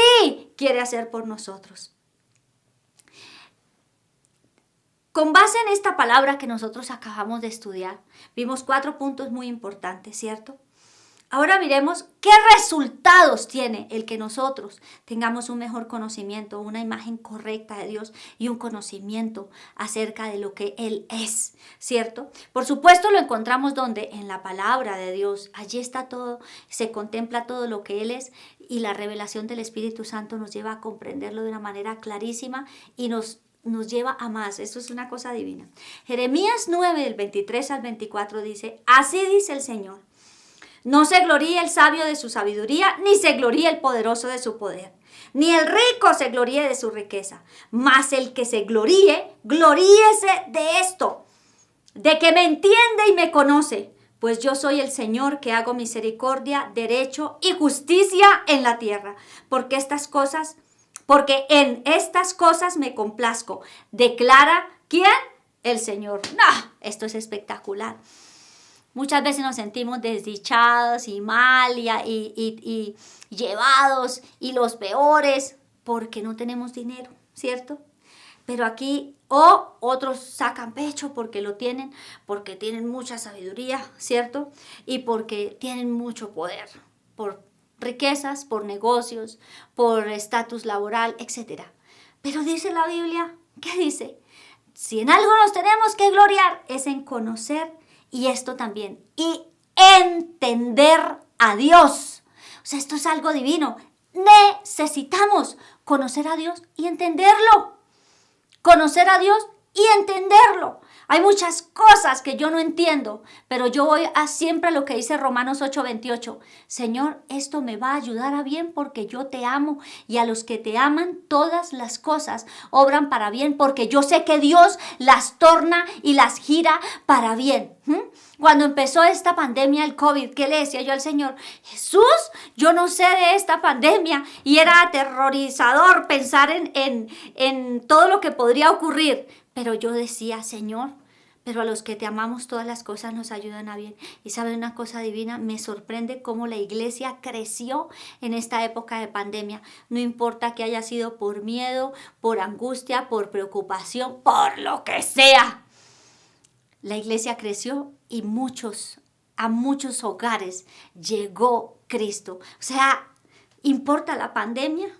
quiere hacer por nosotros. Con base en esta palabra que nosotros acabamos de estudiar, vimos 4 puntos muy importantes, ¿cierto? Ahora miremos qué resultados tiene el que nosotros tengamos un mejor conocimiento, una imagen correcta de Dios y un conocimiento acerca de lo que Él es, ¿cierto? Por supuesto lo encontramos donde en la palabra de Dios, allí está todo, se contempla todo lo que Él es y la revelación del Espíritu Santo nos lleva a comprenderlo de una manera clarísima y nos lleva a más. Esto es una cosa divina. Jeremías 9, del 23 al 24 dice, así dice el Señor. No se gloríe el sabio de su sabiduría, ni se gloríe el poderoso de su poder, ni el rico se gloríe de su riqueza. Mas el que se gloríe, gloríese de esto, de que me entiende y me conoce, pues yo soy el Señor que hago misericordia, derecho y justicia en la tierra, porque en estas cosas me complazco. Declara, ¿quién? El Señor. ¡No! Esto es espectacular. Muchas veces nos sentimos desdichados y mal y llevados y los peores porque no tenemos dinero, ¿cierto? Pero aquí, otros sacan pecho porque lo tienen, porque tienen mucha sabiduría, ¿cierto? Y porque tienen mucho poder, por riquezas, por negocios, por estatus laboral, etc. Pero dice la Biblia, ¿qué dice? Si en algo nos tenemos que gloriar es en conocer y esto también, y entender a Dios. O sea, esto es algo divino. Necesitamos conocer a Dios y entenderlo. Conocer a Dios y entenderlo. Hay muchas cosas que yo no entiendo, pero yo voy a siempre lo que dice Romanos 8:28. Señor, esto me va a ayudar a bien porque yo te amo y a los que te aman todas las cosas obran para bien porque yo sé que Dios las torna y las gira para bien. Cuando empezó esta pandemia, el COVID, ¿qué le decía yo al Señor? Jesús, yo no sé de esta pandemia y era aterrorizador pensar en todo lo que podría ocurrir. Pero yo decía, Señor, pero a los que te amamos todas las cosas nos ayudan a bien. Y ¿sabe una cosa divina? Me sorprende cómo la iglesia creció en esta época de pandemia. No importa que haya sido por miedo, por angustia, por preocupación, por lo que sea. La iglesia creció y a muchos hogares llegó Cristo. O sea, ¿importa la pandemia?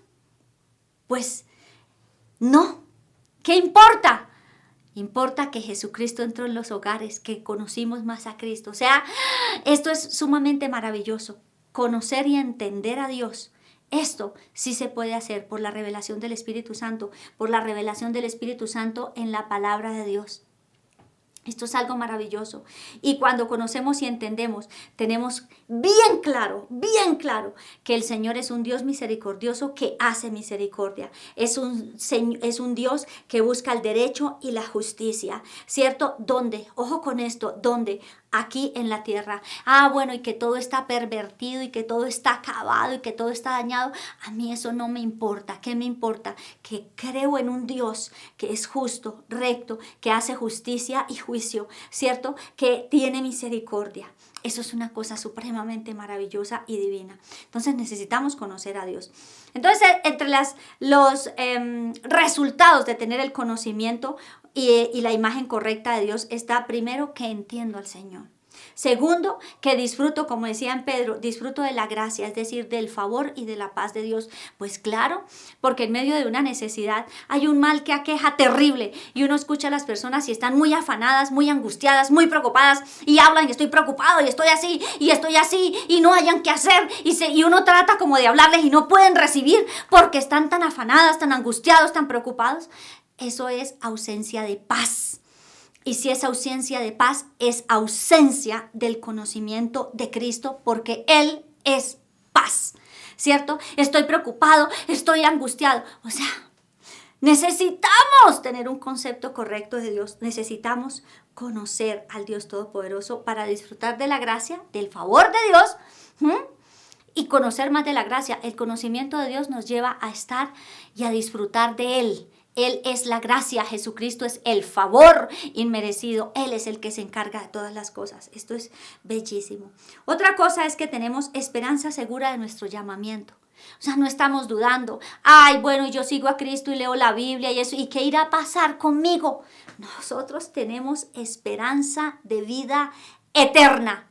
Pues no. ¿Qué importa? Importa que Jesucristo entró en los hogares, que conocimos más a Cristo. O sea, esto es sumamente maravilloso. Conocer y entender a Dios. Esto sí se puede hacer por la revelación del Espíritu Santo, por la revelación del Espíritu Santo en la palabra de Dios. Esto es algo maravilloso. Y cuando conocemos y entendemos, tenemos bien claro que el Señor es un Dios misericordioso que hace misericordia. Es un Dios que busca el derecho y la justicia, ¿cierto? ¿Dónde? Ojo con esto, ¿dónde? Aquí en la tierra. Bueno, y que todo está pervertido y que todo está acabado y que todo está dañado. A mí eso no me importa. ¿Qué me importa? Que creo en un Dios que es justo, recto, que hace justicia y juicio, ¿cierto? Que tiene misericordia. Eso es una cosa supremamente maravillosa y divina. Entonces necesitamos conocer a Dios. Entonces, entre los resultados de tener el conocimiento y la imagen correcta de Dios está primero que entiendo al Señor. Segundo, que disfruto, como decía en Pedro, disfruto de la gracia, es decir, del favor y de la paz de Dios. Pues claro, porque en medio de una necesidad hay un mal que aqueja terrible y uno escucha a las personas y están muy afanadas, muy angustiadas, muy preocupadas y hablan y estoy preocupado y estoy así y no hayan qué hacer y uno trata como de hablarles y no pueden recibir porque están tan afanadas, tan angustiados, tan preocupados. Eso es ausencia de paz. Y si es ausencia de paz, es ausencia del conocimiento de Cristo, porque Él es paz, ¿cierto? Estoy preocupado, estoy angustiado. O sea, necesitamos tener un concepto correcto de Dios. Necesitamos conocer al Dios Todopoderoso para disfrutar de la gracia, del favor de Dios, y conocer más de la gracia. El conocimiento de Dios nos lleva a estar y a disfrutar de Él. Él es la gracia, Jesucristo es el favor inmerecido, Él es el que se encarga de todas las cosas. Esto es bellísimo. Otra cosa es que tenemos esperanza segura de nuestro llamamiento. O sea, no estamos dudando, bueno, yo sigo a Cristo y leo la Biblia y eso, ¿y qué irá a pasar conmigo? Nosotros tenemos esperanza de vida eterna.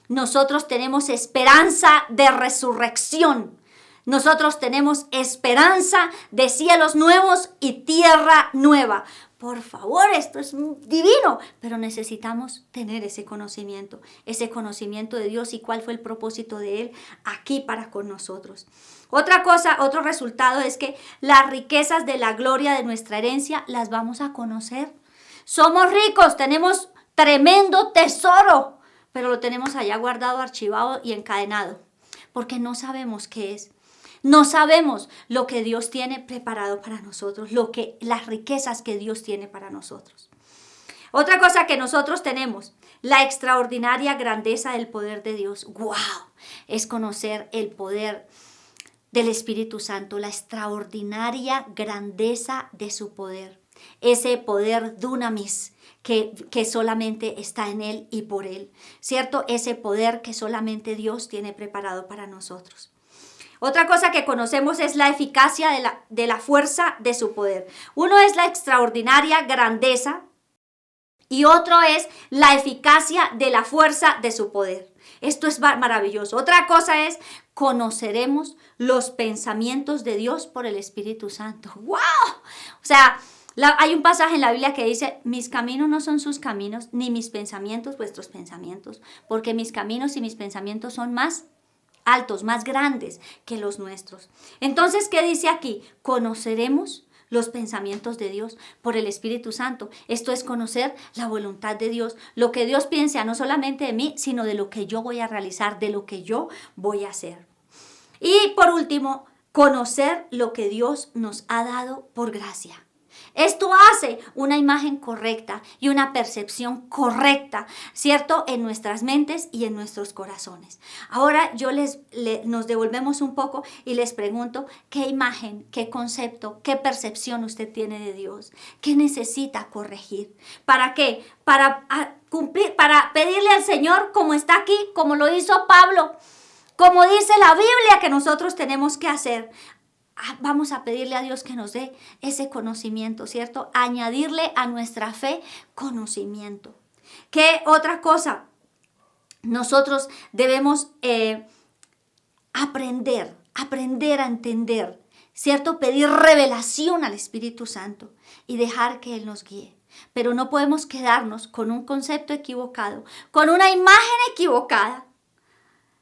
nosotros tenemos esperanza de resurrección. Nosotros tenemos esperanza de cielos nuevos y tierra nueva. Por favor, esto es divino, pero necesitamos tener ese conocimiento de Dios y cuál fue el propósito de Él aquí para con nosotros. Otra cosa, otro resultado es que las riquezas de la gloria de nuestra herencia las vamos a conocer. Somos ricos, tenemos tremendo tesoro, pero lo tenemos allá guardado, archivado y encadenado, porque no sabemos qué es. No sabemos lo que Dios tiene preparado para nosotros, las riquezas que Dios tiene para nosotros. Otra cosa que nosotros tenemos, la extraordinaria grandeza del poder de Dios. ¡Wow! Es conocer el poder del Espíritu Santo, la extraordinaria grandeza de su poder. Ese poder dunamis que solamente está en Él y por Él, ¿cierto? Ese poder que solamente Dios tiene preparado para nosotros. Otra cosa que conocemos es la eficacia de la fuerza de su poder. Uno es la extraordinaria grandeza y otro es la eficacia de la fuerza de su poder. Esto es maravilloso. Otra cosa es conoceremos los pensamientos de Dios por el Espíritu Santo. ¡Wow! O sea, hay un pasaje en la Biblia que dice, mis caminos no son sus caminos, ni mis pensamientos vuestros pensamientos, porque mis caminos y mis pensamientos son más altos, más grandes que los nuestros. Entonces, ¿qué dice aquí? Conoceremos los pensamientos de Dios por el Espíritu Santo. Esto es conocer la voluntad de Dios, lo que Dios piensa no solamente de mí, sino de lo que yo voy a realizar, de lo que yo voy a hacer. Y por último, conocer lo que Dios nos ha dado por gracia. Esto hace una imagen correcta y una percepción correcta, ¿cierto? En nuestras mentes y en nuestros corazones. Ahora nos devolvemos un poco y les pregunto, ¿qué imagen, qué concepto, qué percepción usted tiene de Dios? ¿Qué necesita corregir? ¿Para qué? Para cumplir, para pedirle al Señor como está aquí, como lo hizo Pablo, como dice la Biblia que nosotros tenemos que hacer. Vamos a pedirle a Dios que nos dé ese conocimiento, ¿cierto? Añadirle a nuestra fe conocimiento. ¿Qué otra cosa? Nosotros debemos aprender a entender, ¿cierto? Pedir revelación al Espíritu Santo y dejar que Él nos guíe. Pero no podemos quedarnos con un concepto equivocado, con una imagen equivocada,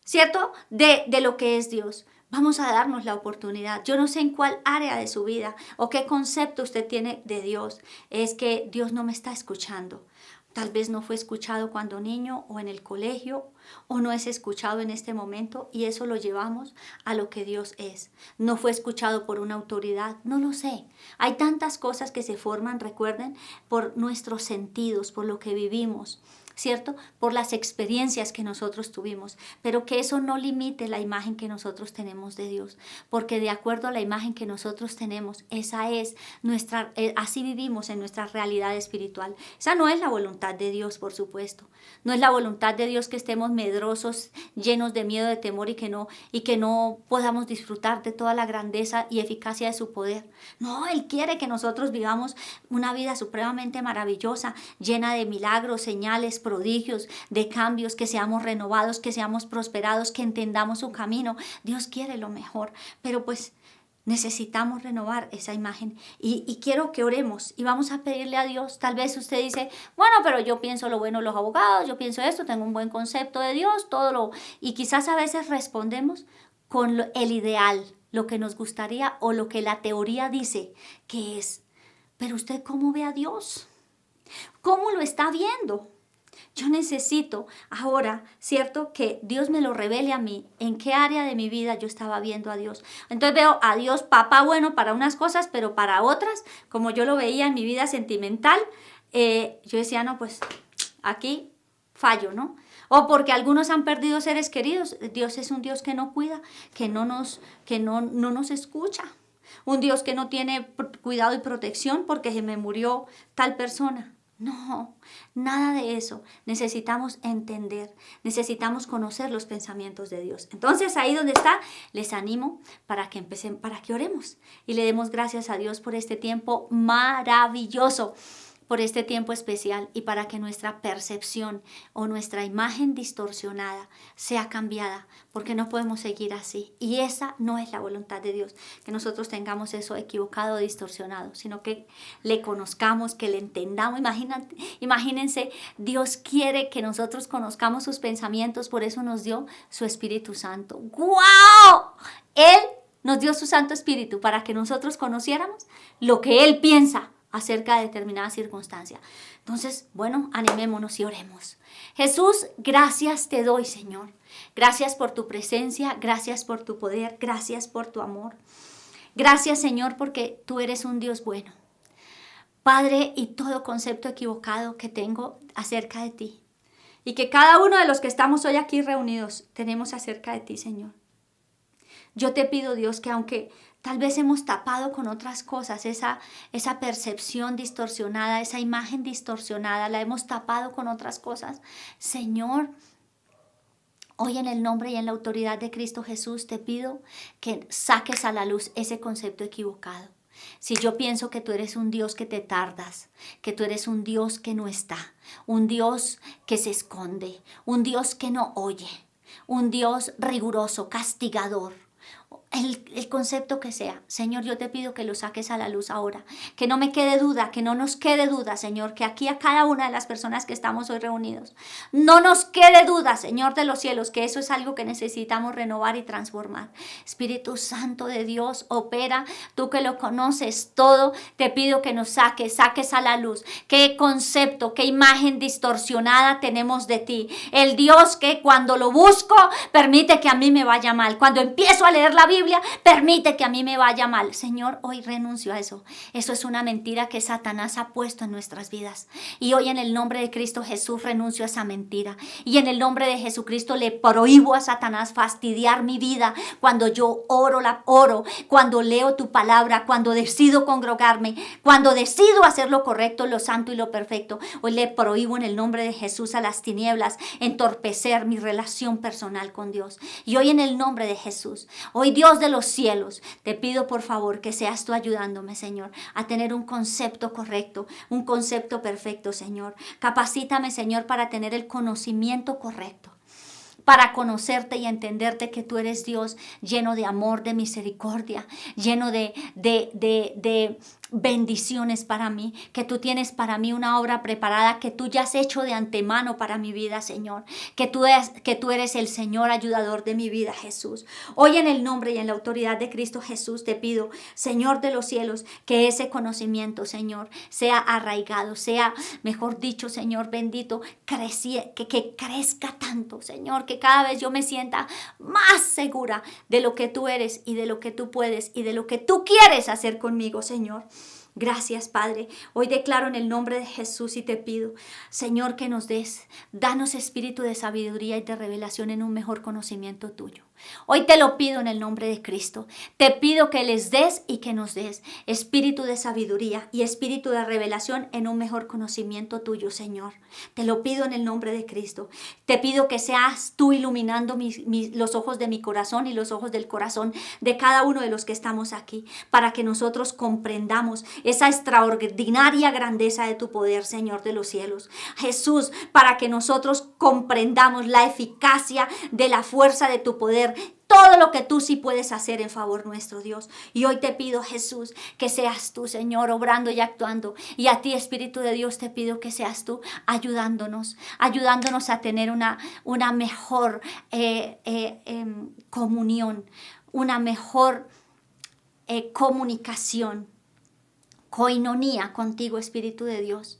¿cierto? De lo que es Dios. Vamos a darnos la oportunidad. Yo no sé en cuál área de su vida o qué concepto usted tiene de Dios. Es que Dios no me está escuchando. Tal vez no fue escuchado cuando niño o en el colegio o no es escuchado en este momento y eso lo llevamos a lo que Dios es. No fue escuchado por una autoridad, no lo sé. Hay tantas cosas que se forman, recuerden, por nuestros sentidos, por lo que vivimos, ¿cierto? Por las experiencias que nosotros tuvimos, pero que eso no limite la imagen que nosotros tenemos de Dios, porque de acuerdo a la imagen que nosotros tenemos, esa es nuestra, así vivimos en nuestra realidad espiritual. Esa no es la voluntad de Dios, por supuesto. No es la voluntad de Dios que estemos medrosos, llenos de miedo, de temor y que no podamos disfrutar de toda la grandeza y eficacia de su poder. No, Él quiere que nosotros vivamos una vida supremamente maravillosa, llena de milagros, señales, prodigios, de cambios, que seamos renovados, que seamos prosperados, que entendamos su camino. Dios quiere lo mejor, pero pues necesitamos renovar esa imagen y quiero que oremos y vamos a pedirle a Dios. Tal vez usted dice, bueno, pero yo pienso lo bueno de los abogados, yo pienso esto, tengo un buen concepto de Dios, y quizás a veces respondemos con el ideal, lo que nos gustaría o lo que la teoría dice que es. Pero usted, ¿cómo ve a Dios? ¿Cómo lo está viendo? Yo necesito ahora, ¿cierto? Que Dios me lo revele a mí, en qué área de mi vida yo estaba viendo a Dios. Entonces veo a Dios papá bueno para unas cosas, pero para otras, como yo lo veía en mi vida sentimental, yo decía, no, pues aquí fallo, ¿no? O porque algunos han perdido seres queridos. Dios es un Dios que no cuida, que no nos escucha. Un Dios que no tiene cuidado y protección porque se me murió tal persona. No, nada de eso. Necesitamos entender, necesitamos conocer los pensamientos de Dios. Entonces, ahí donde está, les animo para que oremos y le demos gracias a Dios por este tiempo maravilloso. por este tiempo especial y para que nuestra percepción o nuestra imagen distorsionada sea cambiada, porque no podemos seguir así. Y esa no es la voluntad de Dios, que nosotros tengamos eso equivocado o distorsionado, sino que le conozcamos, que le entendamos. Imagínense, Dios quiere que nosotros conozcamos sus pensamientos, por eso nos dio su Espíritu Santo. ¡Guau! Él nos dio su Santo Espíritu para que nosotros conociéramos lo que Él piensa acerca de determinada circunstancia. Entonces, bueno, animémonos y oremos. Jesús, gracias te doy, Señor. Gracias por tu presencia, gracias por tu poder, gracias por tu amor. Gracias, Señor, porque tú eres un Dios bueno. Padre, y todo concepto equivocado que tengo acerca de ti, y que cada uno de los que estamos hoy aquí reunidos tenemos acerca de ti, Señor. Yo te pido, Dios, que aunque tal vez hemos tapado con otras cosas esa percepción distorsionada, esa imagen distorsionada, la hemos tapado con otras cosas. Señor, hoy en el nombre y en la autoridad de Cristo Jesús te pido que saques a la luz ese concepto equivocado. Si yo pienso que tú eres un Dios que te tardas, que tú eres un Dios que no está, un Dios que se esconde, un Dios que no oye, un Dios riguroso, castigador, el concepto que sea, Señor, yo te pido que lo saques a la luz ahora, que no me quede duda, que no nos quede duda, Señor, que aquí a cada una de las personas que estamos hoy reunidos, no nos quede duda, Señor de los cielos, que eso es algo que necesitamos renovar y transformar. Espíritu Santo de Dios, opera, tú que lo conoces todo, te pido que nos saques a la luz, qué concepto, qué imagen distorsionada tenemos de ti, el Dios que cuando lo busco, permite que a mí me vaya mal, cuando empiezo a leer la Biblia, permite que a mí me vaya mal. Señor, hoy renuncio a eso. Eso es una mentira que Satanás ha puesto en nuestras vidas. Y hoy en el nombre de Cristo Jesús renuncio a esa mentira. Y en el nombre de Jesucristo le prohíbo a Satanás fastidiar mi vida cuando yo oro, cuando leo tu palabra, cuando decido congregarme, cuando decido hacer lo correcto, lo santo y lo perfecto. Hoy le prohíbo en el nombre de Jesús a las tinieblas entorpecer mi relación personal con Dios. Y hoy en el nombre de Jesús, hoy Dios de los cielos, te pido por favor que seas tú ayudándome, Señor, a tener un concepto correcto, un concepto perfecto, Señor. Capacítame, Señor, para tener el conocimiento correcto, para conocerte y entenderte que tú eres Dios lleno de amor, de misericordia, lleno de bendiciones para mí, que tú tienes para mí una obra preparada que tú ya has hecho de antemano para mi vida, Señor, que tú eres el Señor ayudador de mi vida, Jesús. Hoy en el nombre y en la autoridad de Cristo Jesús te pido, Señor de los cielos, que ese conocimiento, Señor, sea arraigado, sea, mejor dicho, Señor bendito, que crezca tanto, Señor, que cada vez yo me sienta más segura de lo que tú eres y de lo que tú puedes y de lo que tú quieres hacer conmigo, Señor. Gracias, Padre. Hoy declaro en el nombre de Jesús y te pido, Señor, que danos espíritu de sabiduría y de revelación en un mejor conocimiento tuyo. Hoy te lo pido en el nombre de Cristo. Te pido que les des y que nos des espíritu de sabiduría y espíritu de revelación en un mejor conocimiento tuyo, Señor. Te lo pido en el nombre de Cristo. Te pido que seas tú iluminando los ojos de mi corazón y los ojos del corazón de cada uno de los que estamos aquí, para que nosotros comprendamos esa extraordinaria grandeza de tu poder, Señor de los cielos. Jesús, para que nosotros comprendamos la eficacia de la fuerza de tu poder, todo lo que tú sí puedes hacer en favor nuestro, Dios. Y hoy te pido, Jesús, que seas tú, Señor, obrando y actuando. Y a ti, Espíritu de Dios, te pido que seas tú ayudándonos a tener una mejor comunión, una mejor comunicación, coinonía contigo, Espíritu de Dios.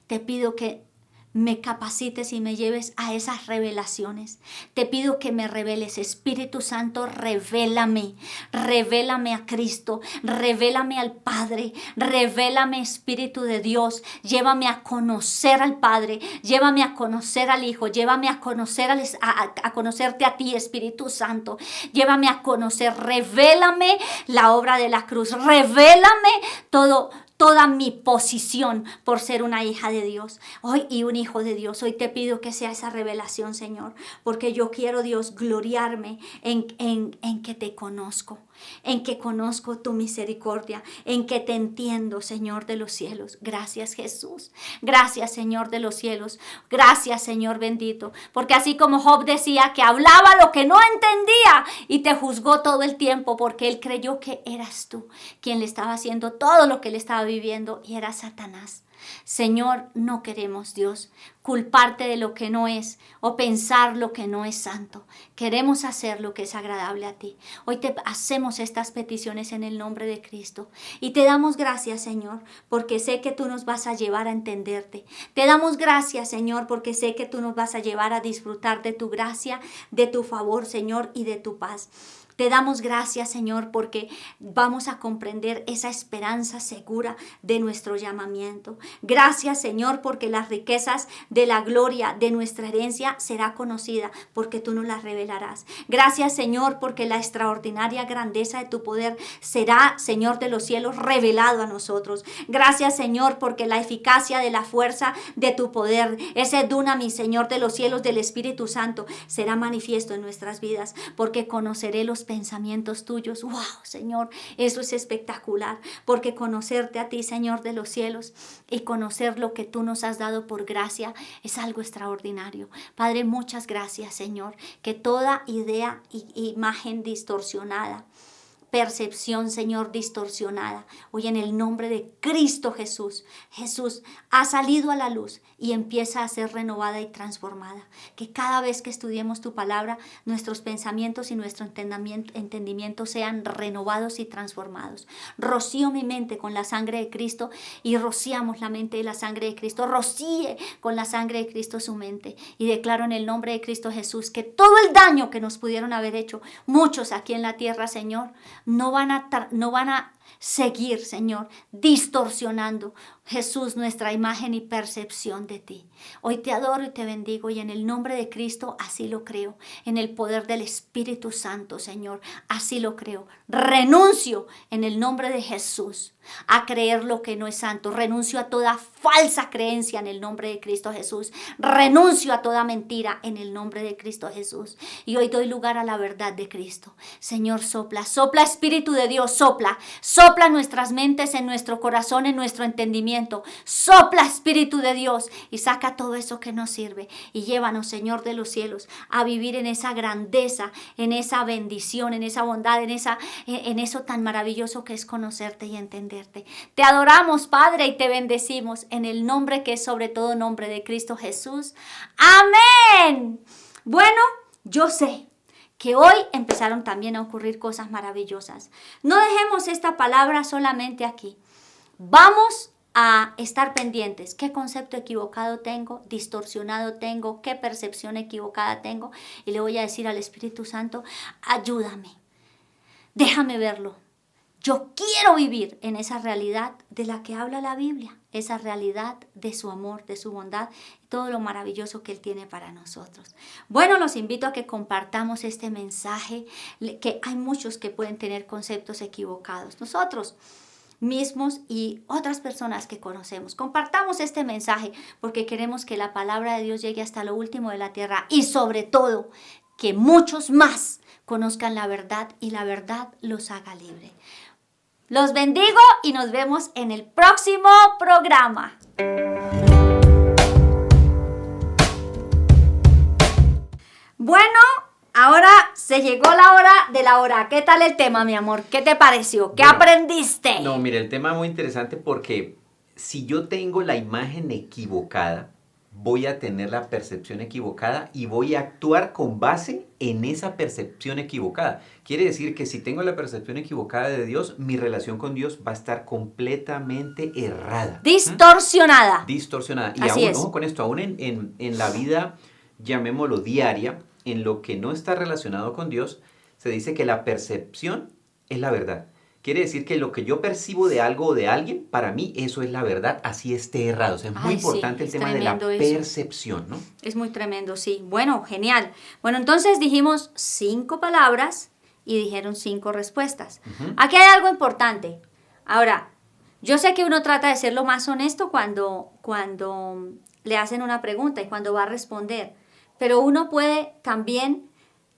Te pido que me capacites y me lleves a esas revelaciones. Te pido que me reveles, Espíritu Santo, revélame a Cristo, revélame al Padre, revélame, Espíritu de Dios, llévame a conocer al Padre, llévame a conocer al Hijo, llévame a conocerte a ti, Espíritu Santo, llévame a conocer, revélame la obra de la cruz, revélame toda mi posición por ser una hija de Dios hoy y un hijo de Dios. Hoy te pido que sea esa revelación, Señor, porque yo quiero, Dios, gloriarme en que te conozco. en que conozco tu misericordia, en que te entiendo, Señor de los cielos. Gracias, Jesús. Gracias, Señor de los cielos. Gracias, Señor bendito. Porque así como Job decía que hablaba lo que no entendía y te juzgó todo el tiempo porque él creyó que eras tú quien le estaba haciendo todo lo que él estaba viviendo y era Satanás. Señor, no queremos, Dios, culparte de lo que no es o pensar lo que no es santo. Queremos hacer lo que es agradable a ti. Hoy te hacemos estas peticiones en el nombre de Cristo y te damos gracias, Señor, porque sé que tú nos vas a llevar a entenderte. Te damos gracias, Señor, porque sé que tú nos vas a llevar a disfrutar de tu gracia, de tu favor, Señor, y de tu paz. Te damos gracias, Señor, porque vamos a comprender esa esperanza segura de nuestro llamamiento. Gracias, Señor, porque las riquezas de la gloria de nuestra herencia será conocida, porque tú nos las revelarás. Gracias, Señor, porque la extraordinaria grandeza de tu poder será, Señor de los cielos, revelado a nosotros. Gracias, Señor, porque la eficacia de la fuerza de tu poder, ese dunamis, Señor de los cielos, del Espíritu Santo, será manifiesto en nuestras vidas, porque conoceré los pensamientos tuyos. ¡Wow, Señor! Eso es espectacular, porque conocerte a ti, Señor de los cielos, y conocer lo que tú nos has dado por gracia es algo extraordinario. Padre, muchas gracias, Señor, que toda idea y imagen distorsionada, percepción, Señor, distorsionada, hoy en el nombre de Cristo Jesús, Jesús ha salido a la luz y empieza a ser renovada y transformada. Que cada vez que estudiemos tu palabra, nuestros pensamientos y nuestro entendimiento sean renovados y transformados. Rocío mi mente con la sangre de Cristo y rociamos la mente de la sangre de Cristo. Rocíe con la sangre de Cristo su mente. Y declaro en el nombre de Cristo Jesús que todo el daño que nos pudieron haber hecho muchos aquí en la tierra, Señor, no van a seguir, Señor, distorsionando, Jesús, nuestra imagen y percepción de ti. Hoy te adoro y te bendigo y en el nombre de Cristo así lo creo. En el poder del Espíritu Santo, Señor, así lo creo. Renuncio en el nombre de Jesús a creer lo que no es santo. Renuncio a toda falsa creencia en el nombre de Cristo Jesús. Renuncio a toda mentira en el nombre de Cristo Jesús. Y hoy doy lugar a la verdad de Cristo. Señor, sopla, sopla, Espíritu de Dios, sopla. Sopla en nuestras mentes, en nuestro corazón, en nuestro entendimiento. Sopla, Espíritu de Dios, y saca todo eso que nos sirve. Y llévanos, Señor de los cielos, a vivir en esa grandeza, en esa bendición, en esa bondad, en eso tan maravilloso que es conocerte y entenderte. Te adoramos, Padre, y te bendecimos en el nombre que es sobre todo nombre de Cristo Jesús. Amén. Bueno, yo sé que hoy empezaron también a ocurrir cosas maravillosas. No dejemos esta palabra solamente aquí. Vamos a estar pendientes. ¿Qué concepto equivocado tengo? ¿Distorsionado tengo? ¿Qué percepción equivocada tengo? Y le voy a decir al Espíritu Santo, ayúdame. Déjame verlo. Yo quiero vivir en esa realidad de la que habla la Biblia, esa realidad de su amor, de su bondad, todo lo maravilloso que Él tiene para nosotros. Bueno, los invito a que compartamos este mensaje, que hay muchos que pueden tener conceptos equivocados. Nosotros mismos y otras personas que conocemos. Compartamos este mensaje porque queremos que la palabra de Dios llegue hasta lo último de la tierra y sobre todo que muchos más conozcan la verdad y la verdad los haga libre. Los bendigo y nos vemos en el próximo programa. Bueno, ahora se llegó la hora de la hora. ¿Qué tal el tema, mi amor? ¿Qué te pareció? ¿Qué aprendiste? No, mire, el tema es muy interesante porque si yo tengo la imagen equivocada, voy a tener la percepción equivocada y voy a actuar con base en esa percepción equivocada. Quiere decir que si tengo la percepción equivocada de Dios, mi relación con Dios va a estar completamente errada. Distorsionada. Distorsionada. Y Así aún, es. ojo con esto, aún en la vida, llamémoslo diaria, en lo que no está relacionado con Dios, se dice que la percepción es la verdad. Quiere decir que lo que yo percibo de algo o de alguien, para mí eso es la verdad, así esté errado. O sea, es muy importante el tema de la percepción, ¿no? Es muy tremendo, sí. Bueno, genial. Bueno, entonces dijimos 5 palabras y dijeron 5 respuestas. Aquí hay algo importante. Ahora, yo sé que uno trata de ser lo más honesto cuando le hacen una pregunta y cuando va a responder. Pero uno puede también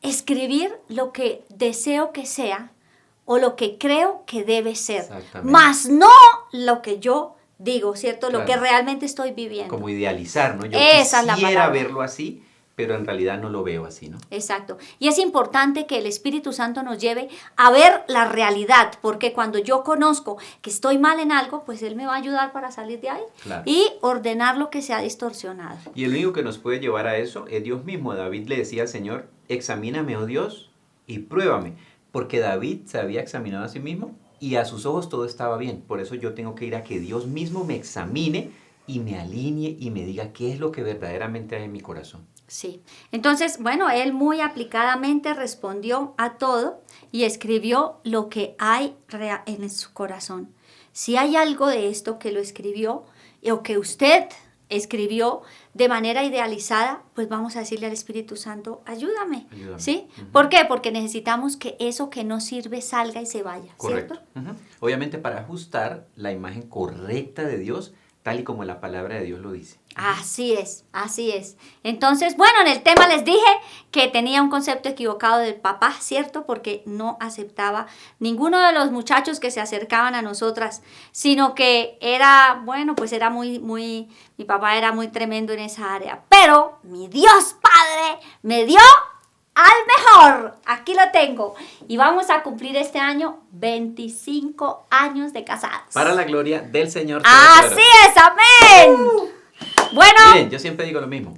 escribir lo que deseo que sea o lo que creo que debe ser, Exactamente. más no lo que yo digo, ¿cierto? Lo Claro. que realmente estoy viviendo. Como idealizar, ¿no? Yo Esa es la quisiera palabra. verlo así, pero en realidad no lo veo así, ¿no? Exacto. Y es importante que el Espíritu Santo nos lleve a ver la realidad, porque cuando yo conozco que estoy mal en algo, pues Él me va a ayudar para salir de ahí Claro. y ordenar lo que se ha distorsionado. Y el único que nos puede llevar a eso es Dios mismo. David le decía al Señor, examíname, oh Dios, y pruébame. Porque David se había examinado a sí mismo y a sus ojos todo estaba bien. Por eso yo tengo que ir a que Dios mismo me examine y me alinee y me diga qué es lo que verdaderamente hay en mi corazón. Sí. Entonces, bueno, él muy aplicadamente respondió a todo y escribió lo que hay en su corazón. Si hay algo de esto que lo escribió o que usted escribió de manera idealizada, pues vamos a decirle al Espíritu Santo, ayúdame. Ayúdame. ¿Sí? Ujú. ¿Por qué? Porque necesitamos que eso que no sirve salga y se vaya, Correcto. ¿cierto? Ujú. Obviamente para ajustar la imagen correcta de Dios, tal y como la palabra de Dios lo dice. Así es, así es. Entonces, bueno, en el tema les dije que tenía un concepto equivocado del papá, ¿cierto? Porque no aceptaba ninguno de los muchachos que se acercaban a nosotras, sino que era, bueno, pues era mi papá era muy tremendo en esa área. Pero mi Dios Padre me dio al mejor. Aquí lo tengo. Y vamos a cumplir este año 25 años de casados. Para la gloria del Señor. Así es, amén. Bueno. Miren, yo siempre digo lo mismo.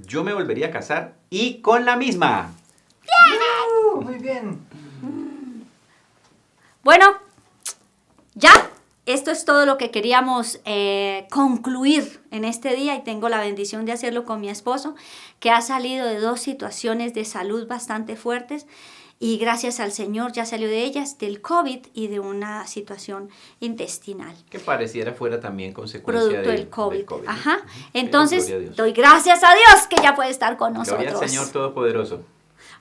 Yo me volvería a casar y con la misma. Muy bien. Bueno, ya, esto es todo lo que queríamos concluir en este día y tengo la bendición de hacerlo con mi esposo, que ha salido de 2 situaciones de salud bastante fuertes y gracias al Señor ya salió de ellas, del COVID y de una situación intestinal. Que pareciera fuera también consecuencia Producto del COVID. ¿no? Ajá. Ujú. Entonces, Gloria a Dios. doy gracias a Dios que ya puede estar con nosotros. Gloria al Señor Todopoderoso.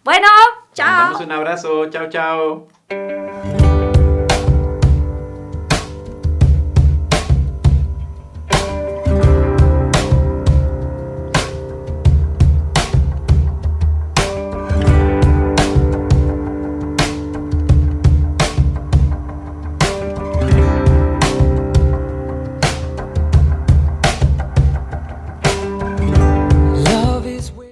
Bueno, Les chao. mandamos un abrazo. Chao, chao.